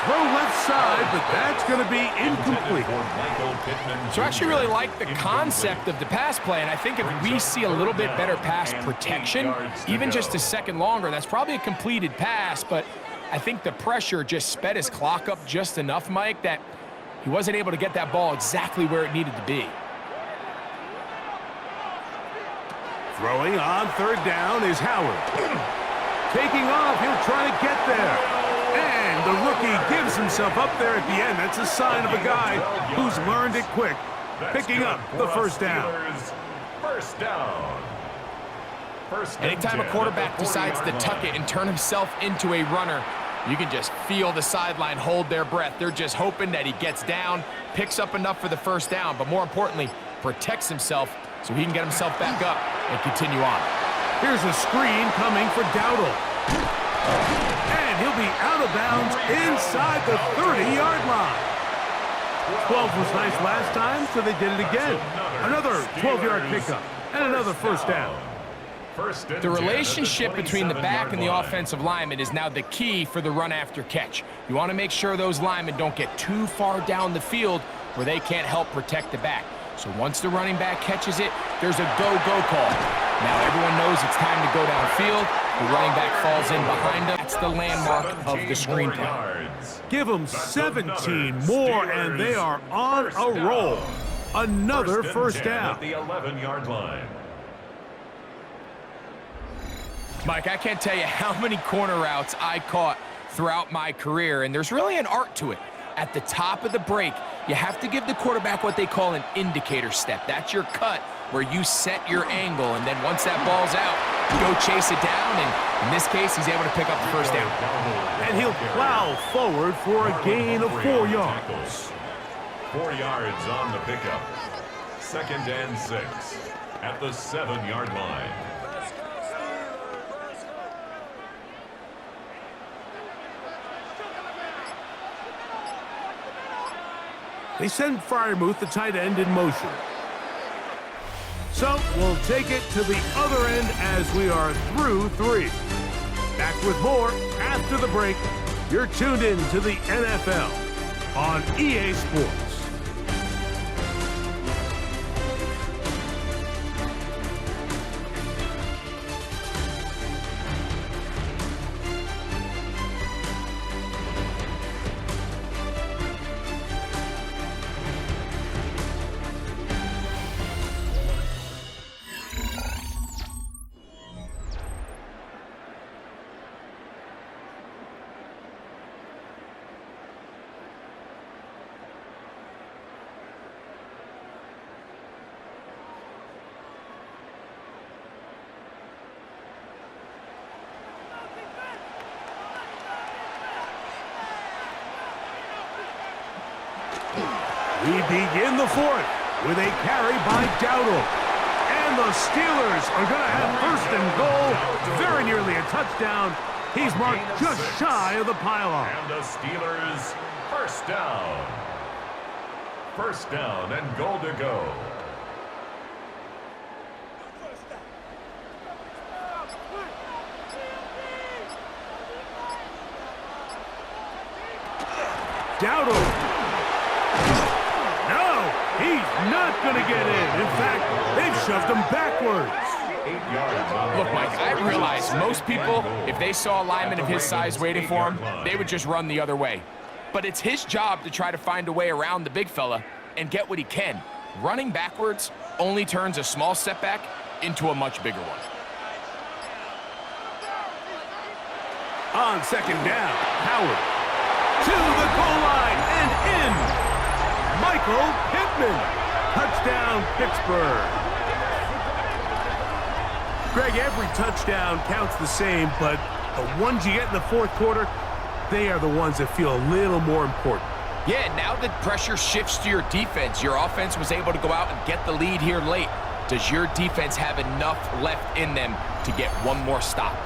Throw left side, but that's going to be incomplete. So I actually really like the concept of the pass play, and I think if we see a little bit better pass protection, even just a second longer, that's probably a completed pass, but I think the pressure just sped his clock up just enough, Mike, that he wasn't able to get that ball exactly where it needed to be. Throwing on 3rd down is Howard. Taking off, he'll try to get there. And the rookie gives himself up there at the end. That's a sign of a guy who's learned it quick. Picking up the 1st down. First down. Anytime a quarterback decides to tuck it and turn himself into a runner, you can just feel the sideline hold their breath. They're just hoping that he gets down, picks up enough for the 1st down, but more importantly, protects himself so he can get himself back up and continue on. Here's a screen coming for Dowdle. And he'll be out of bounds inside the 30-yard line. 12 was nice last time, so they did it again. Another 12-yard pickup and another first down. The relationship between the back and the offensive lineman is now the key for the run after catch. You want to make sure those linemen don't get too far down the field where they can't help protect the back. So once the running back catches it, there's a go-go call. Now everyone knows it's time to go downfield. The running back falls in behind him. That's the landmark of the screen play. Give them 17 more, and they are on a roll. Another first down. At the 11-yard line. Mike, I can't tell you how many corner routes I caught throughout my career, and there's really an art to it. At the top of the break, you have to give the quarterback what they call an indicator step. That's your cut where you set your angle, and then once that ball's out, go chase it down, and in this case, he's able to pick up the first down. And he'll plow forward for a gain of 4 yards. 4 yards on the pickup. 2nd and 6 at the 7-yard line. They send Freiermuth, the tight end, in motion. So we'll take it to the other end as we are through 3. Back with more after the break. You're tuned in to the NFL on EA Sports. We begin the 4th with a carry by Dowdle. And the Steelers are going to have 1st and goal. Very nearly a touchdown. He's marked just shy of the pylon. And the Steelers, first down. First down and goal to go. Dowdle. He's not going to get in. In fact, they've shoved him backwards. 8 yards. Look, Mike, I realize most people, if they saw a lineman of his size waiting for him, they would just run the other way. But it's his job to try to find a way around the big fella and get what he can. Running backwards only turns a small setback into a much bigger one. On 2nd down, Howard to the goal line and in. Michael Pittman. Touchdown, Pittsburgh. Greg, every touchdown counts the same, but the ones you get in the 4th quarter, they are the ones that feel a little more important. Yeah, now that pressure shifts to your defense, your offense was able to go out and get the lead here late. Does your defense have enough left in them to get one more stop?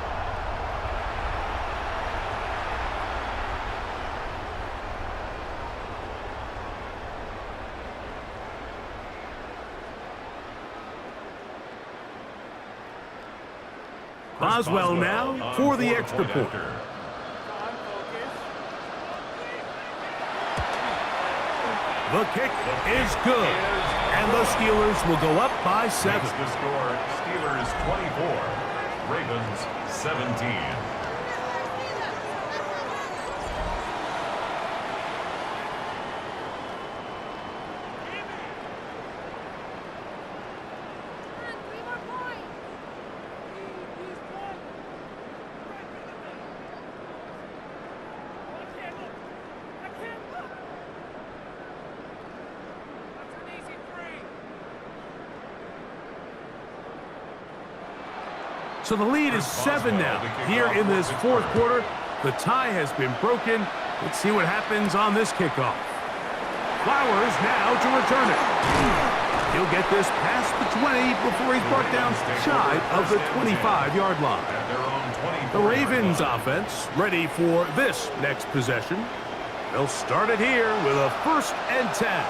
Boswell now for the extra point. The kick is good, and the Steelers will go up by 7. That's the score, Steelers 24, Ravens 17. So the lead is 7 now. Here in this 4th quarter, the tie has been broken. Let's see what happens on this kickoff. Flowers now to return it. He'll get this past the 20 before he's brought down shy of the 25-yard line. The Ravens offense ready for this next possession. They'll start it here with a 1st and 10.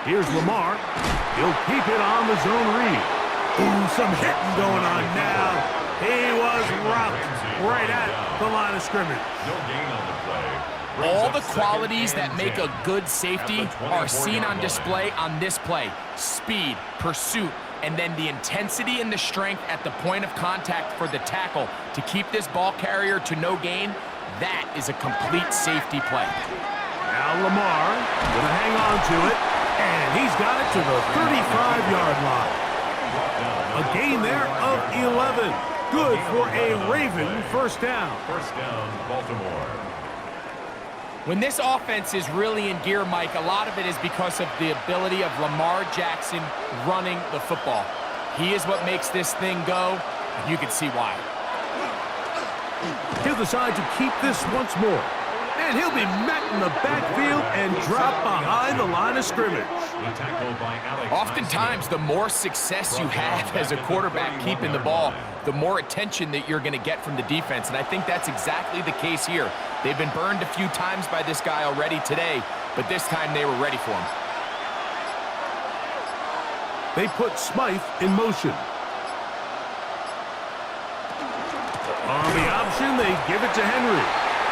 Here's Lamar. He'll keep it on the zone read. Ooh, some hitting going on now. He was rocked right at the line of scrimmage. No gain on the play. All the qualities that make a good safety are seen on display on this play. Speed, pursuit, and then the intensity and the strength at the point of contact for the tackle to keep this ball carrier to no gain. That is a complete safety play. Now Lamar gonna hang on to it, and he's got it to the 35-yard line. A gain there of 11. Good for a Raven 1st down. 1st down, Baltimore. When this offense is really in gear, Mike, a lot of it is because of the ability of Lamar Jackson running the football. He is what makes this thing go, and you can see why. He'll decide to keep this once more. And he'll be met in the backfield and dropped behind the line of scrimmage. Oftentimes, the more success you have as a quarterback keeping the ball, the more attention that you're going to get from the defense. And I think that's exactly the case here. They've been burned a few times by this guy already today, but this time they were ready for him. They put Smythe in motion. On the option, they give it to Henry.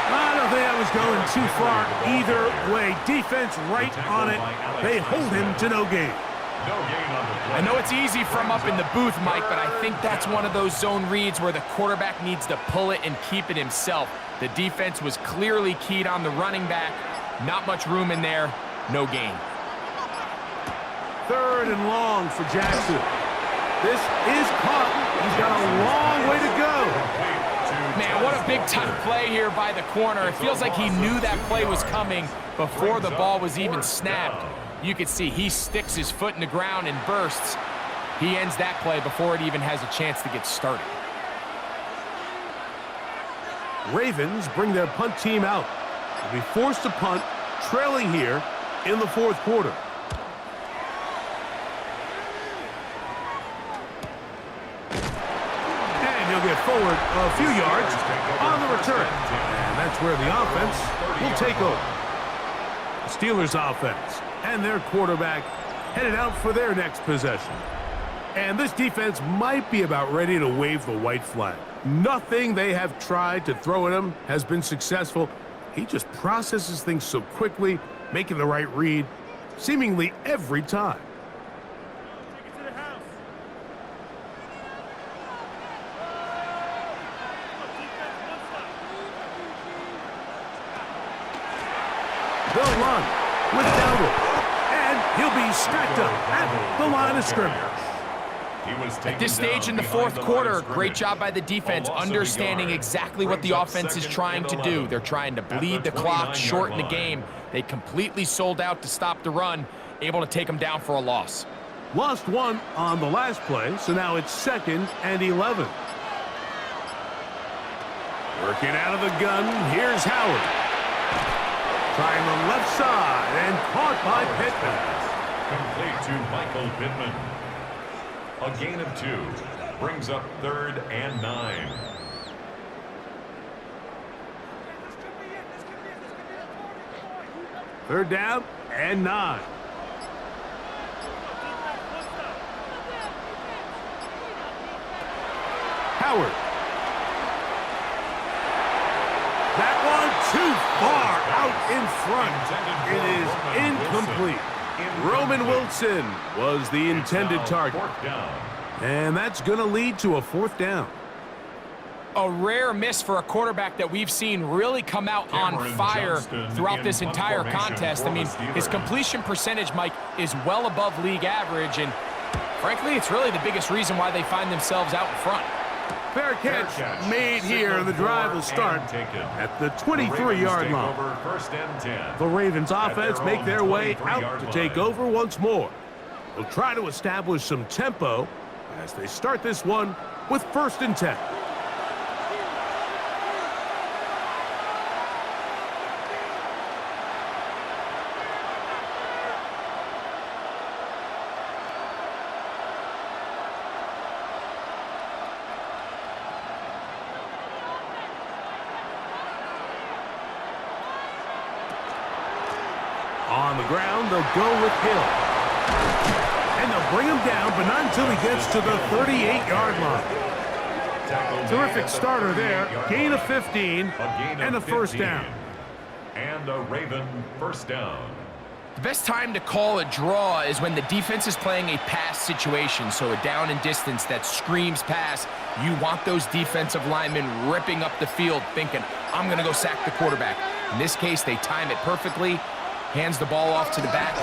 I don't think that was going too far either way. Defense right on it. They hold him to no gain. I know it's easy from up in the booth, Mike, but I think that's one of those zone reads where the quarterback needs to pull it and keep it himself. The defense was clearly keyed on the running back. Not much room in there. No gain. 3rd and long for Jackson. This is caught. He's got a long way to go. Man, what a big-time play here by the corner. It feels like he knew that play was coming before the ball was even snapped. You can see he sticks his foot in the ground and bursts. He ends that play before it even has a chance to get started. Ravens bring their punt team out. They'll be forced to punt, trailing here in the 4th quarter. He'll get forward a few yards on the return. And that's where the offense will take over. The Steelers offense and their quarterback headed out for their next possession. And this defense might be about ready to wave the white flag. Nothing they have tried to throw at him has been successful. He just processes things so quickly, making the right read seemingly every time. They'll run with Dowdle, and he'll be stacked up at the line of scrimmage. At this stage in the 4th quarter, great job by the defense, understanding exactly what the offense is trying to do. They're trying to bleed the clock, shorten the game. They completely sold out to stop the run, able to take them down for a loss. Lost one on the last play, so now it's 2nd and 11. Working out of the gun, here's Howard. Trying the left side and caught by Pittman. Complete to Michael Pittman. A gain of 2 brings up 3rd and 9. Third down and 9. Howard. That one too far out in front. It is incomplete. Roman Wilson was the intended target. And that's going to lead to a 4th down. A rare miss for a quarterback that we've seen really come out on fire throughout this entire contest. I mean, his completion percentage, Mike, is well above league average, and frankly, it's really the biggest reason why they find themselves out in front. Fair catch made here, and the drive will start at the 23-yard line. First and 10. The Ravens offense make their way out to take over once more. They'll try to establish some tempo as they start this one with 1st and 10. On the ground, they'll go with Hill. And they'll bring him down, but not until he gets to the 38-yard line. Terrific starter there. Gain of 15 and a first down. And a Raven first down. The best time to call a draw is when the defense is playing a pass situation, so a down and distance that screams pass. You want those defensive linemen ripping up the field thinking, I'm going to go sack the quarterback. In this case, they time it perfectly. Hands the ball off to the back.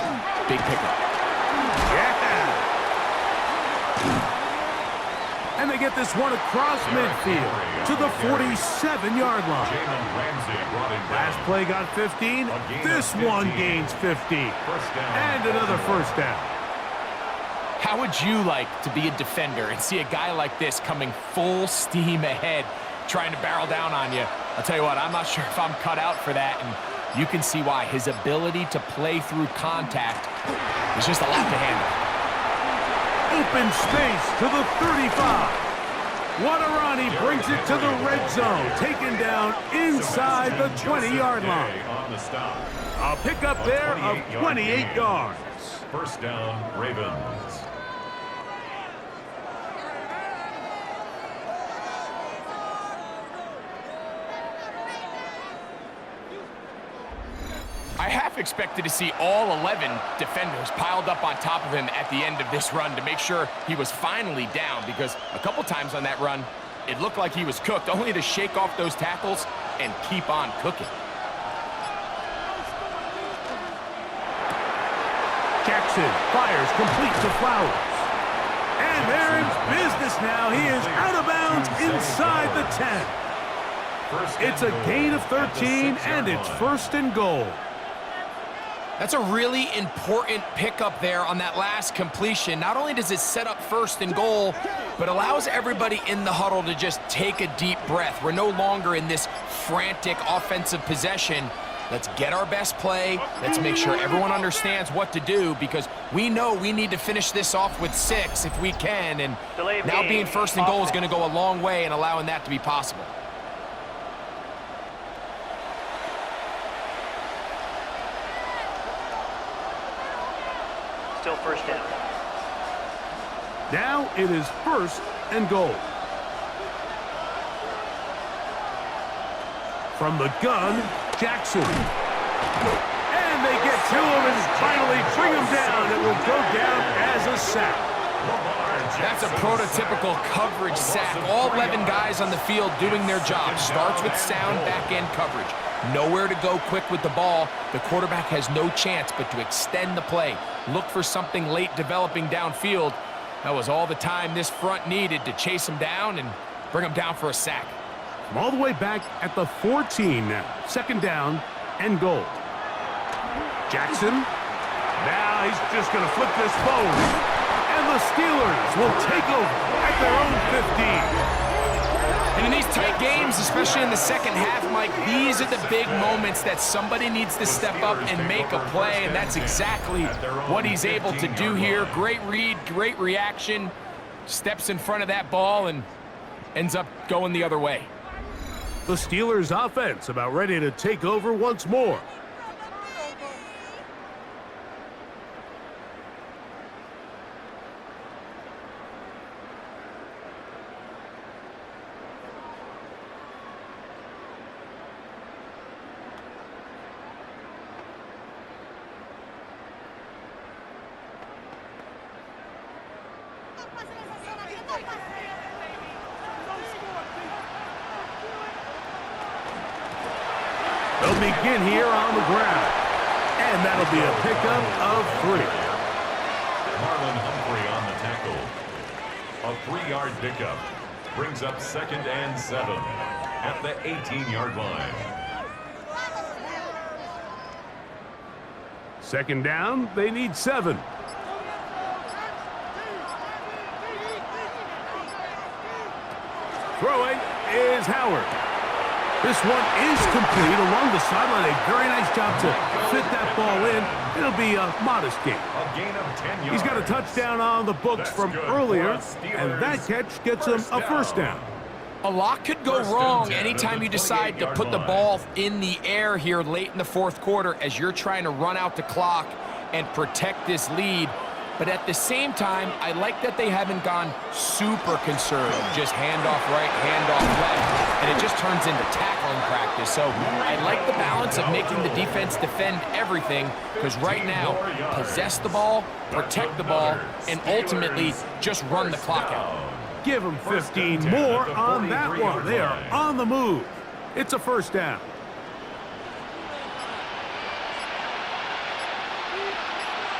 Big pickup. Yeah. And they get this one across midfield to the 47-yard line. Last play got 15. This one gains 15. And another first down. How would you like to be a defender and see a guy like this coming full steam ahead, trying to barrel down on you? I'll tell you what, I'm not sure if I'm cut out for that. And you can see why. His ability to play through contact is just a lot to handle. Open space to the 35. Wadarani brings it to the red zone, taken down inside the 20-yard line. A pickup there of 28 yards. First down, Ravens. I half expected to see all 11 defenders piled up on top of him at the end of this run to make sure he was finally down, because a couple times on that run, it looked like he was cooked, only to shake off those tackles and keep on cooking. Jackson fires complete to Flowers. And they're in business now. He is out of bounds inside the 10. It's a gain of 13, and it's 1st and goal. That's a really important pickup there on that last completion. Not only does it set up 1st and goal, but allows everybody in the huddle to just take a deep breath. We're no longer in this frantic offensive possession. Let's get our best play. Let's make sure everyone understands what to do, because we know we need to finish this off with 6 if we can. And now being 1st and goal is going to go a long way in allowing that to be possible. Still first down. Now it is 1st and goal. From the gun, Jackson. And they get to him and finally bring him down. It will go down as a sack. That's a prototypical coverage sack. All 11 guys on the field doing their job. Starts with sound back-end coverage. Nowhere to go quick with the ball. The quarterback has no chance but to extend the play. Look for something late developing downfield. That was all the time this front needed to chase him down and bring him down for a sack. From all the way back at the 14 now. 2nd down and goal. Jackson. Now he's just going to flip this forward. And the Steelers will take over at their own 15. And in these tight games, especially in the second half, Mike, these are the big moments that somebody needs to step up and make a play, and that's exactly what he's able to do here. Great read, great reaction, steps in front of that ball and ends up going the other way. The Steelers offense about ready to take over once more. They'll begin here on the ground. And that'll be a pickup of 3. Marlon Humphrey on the tackle. A 3-yard pickup. Brings up 2nd and 7 at the 18-yard line. 2nd down, they need 7. Throwing is Howard. This one is complete along the sideline. A very nice job to fit that ball in. It'll be a modest gain. A gain of 10 yards. He's got a touchdown on the books from earlier, and that catch gets him a first down. A lot could go wrong anytime you decide to put the ball in the air here late in the 4th quarter as you're trying to run out the clock and protect this lead. But at the same time, I like that they haven't gone super conservative. Just handoff right, handoff left, and it just turns into tackling practice. So I like the balance of making the defense defend everything, because right now, possess the ball, protect the ball, and ultimately just run the clock out. Give them 15 more on that one. They are on the move. It's a first down.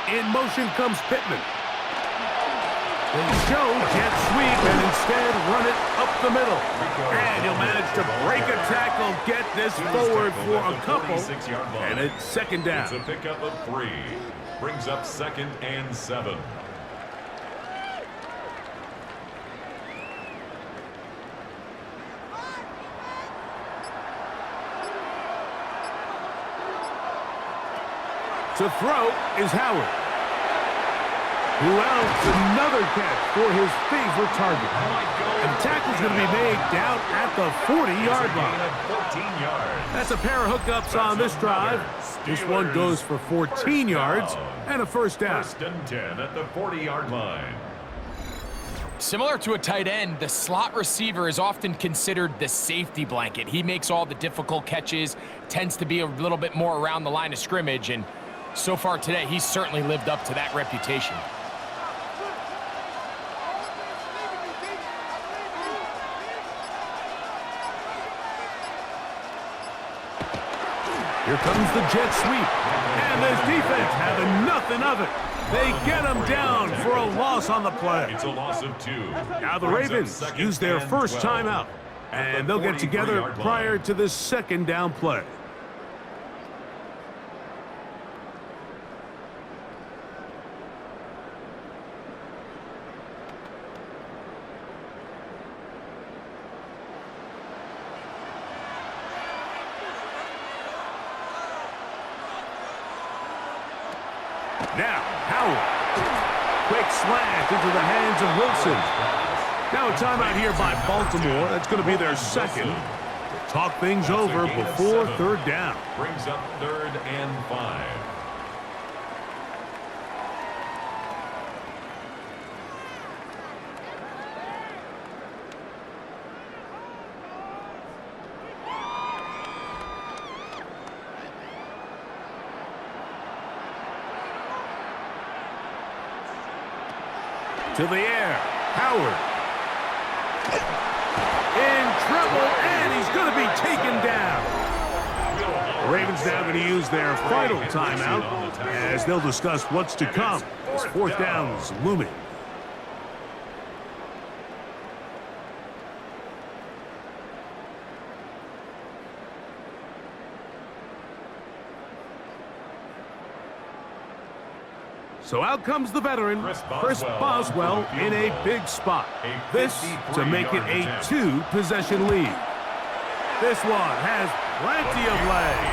In motion comes Pittman. They show jet sweep and instead run it up the middle. And he'll manage to break a tackle, get this forward for a couple, and it's 2nd down. It's a pickup of 3. Brings up 2nd and 7. To throw is Howard, who outs another catch for his favorite target. And the tackle's going to be made down at the 40-yard line. That's a pair of hookups on this drive. This one goes for 14 yards and a first down. 1st and 10 at the 40-yard line. Similar to a tight end, the slot receiver is often considered the safety blanket. He makes all the difficult catches, tends to be a little bit more around the line of scrimmage, and so far today, he's certainly lived up to that reputation. Here comes the jet sweep. And this defense having nothing of it. They get him down for a loss on the play. It's a loss of 2. Now the Ravens use their first timeout. And they'll get together prior to this 2nd down play. Now, Howard. Quick slant into the hands of Wilson. Now a timeout here by Baltimore. That's going to be their 2nd. Talk things over before 3rd down. Brings up 3rd and 5. To the air, Howard. In trouble, and he's going to be taken down. The Ravens now going to use their final timeout as they'll discuss what's to come. This 4th down is looming. So out comes the veteran, Chris Boswell, in a big spot. This to make it a 2-possession lead. This one has plenty of legs,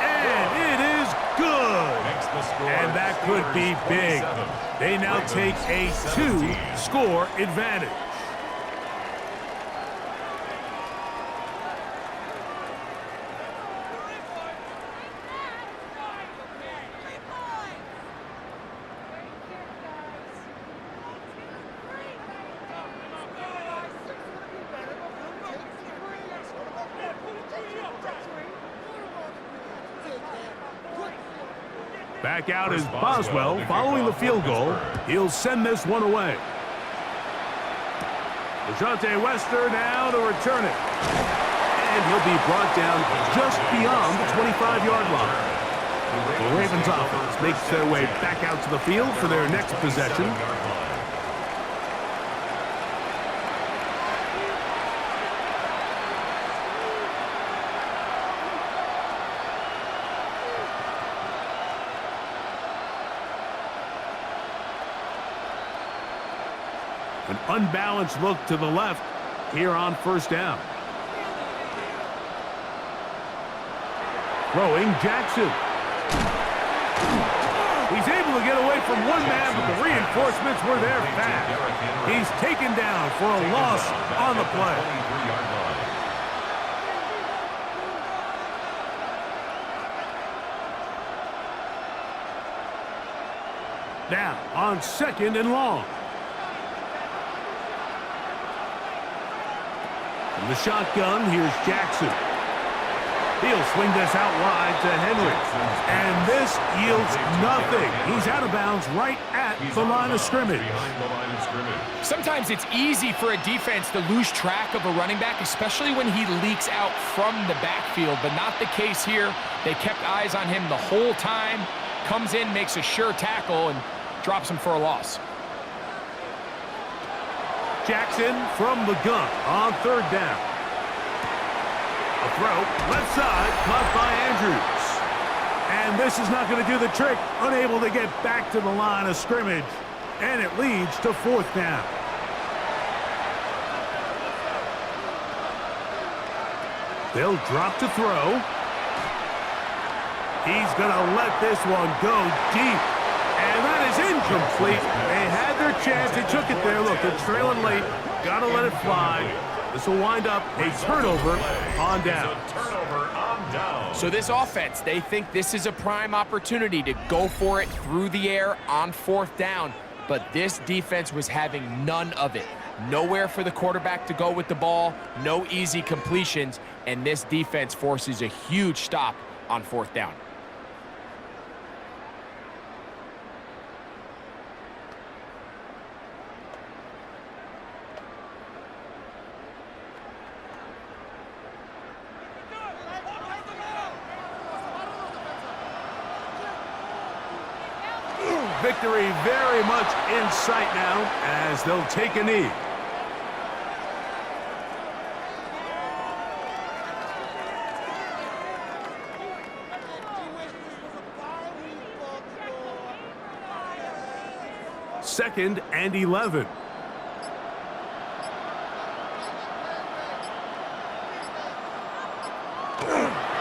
and it is good. And that could be big. They now take a 2-score advantage. Back out is Boswell following the field goal. He'll send this one away. DeJounte Wester now to return it. And he'll be brought down just beyond the 25-yard line. The Ravens offense makes their way back out to the field for their next possession. An unbalanced look to the left here on first down. Throwing Jackson. He's able to get away from one man, but the reinforcements were there fast. He's taken down for a loss on the play. Now on 2nd and long. From the shotgun, here's Jackson. He'll swing this out wide to Hendrickson. And this yields nothing. He's out of bounds right at the line of scrimmage. Sometimes it's easy for a defense to lose track of a running back, especially when he leaks out from the backfield, but not the case here. They kept eyes on him the whole time. Comes in, makes a sure tackle, and drops him for a loss. Jackson from the gun on 3rd down. A throw, left side, caught by Andrews. And this is not going to do the trick. Unable to get back to the line of scrimmage. And it leads to 4th down. They'll drop to throw. He's going to let this one go deep. And that is incomplete. They had their chance. They took it there. Look, they're trailing late. Got to let it fly. This will wind up a turnover on down. So this offense, they think this is a prime opportunity to go for it through the air on 4th down. But this defense was having none of it. Nowhere for the quarterback to go with the ball, no easy completions, and this defense forces a huge stop on 4th down. Victory very much in sight now as they'll take a knee. Second and 11.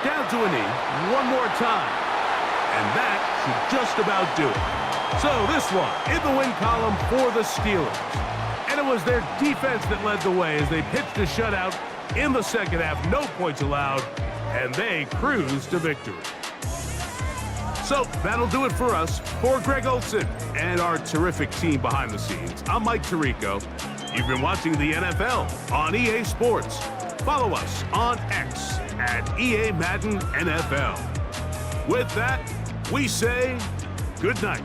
Down to a knee one more time. And that should just about do it. So this one in the win column for the Steelers. And it was their defense that led the way as they pitched a shutout in the 2nd half. No points allowed, and they cruised to victory. So that'll do it for us. For Greg Olsen and our terrific team behind the scenes, I'm Mike Tirico. You've been watching the NFL on EA Sports. Follow us on X at EA Madden NFL. With that, we say good night.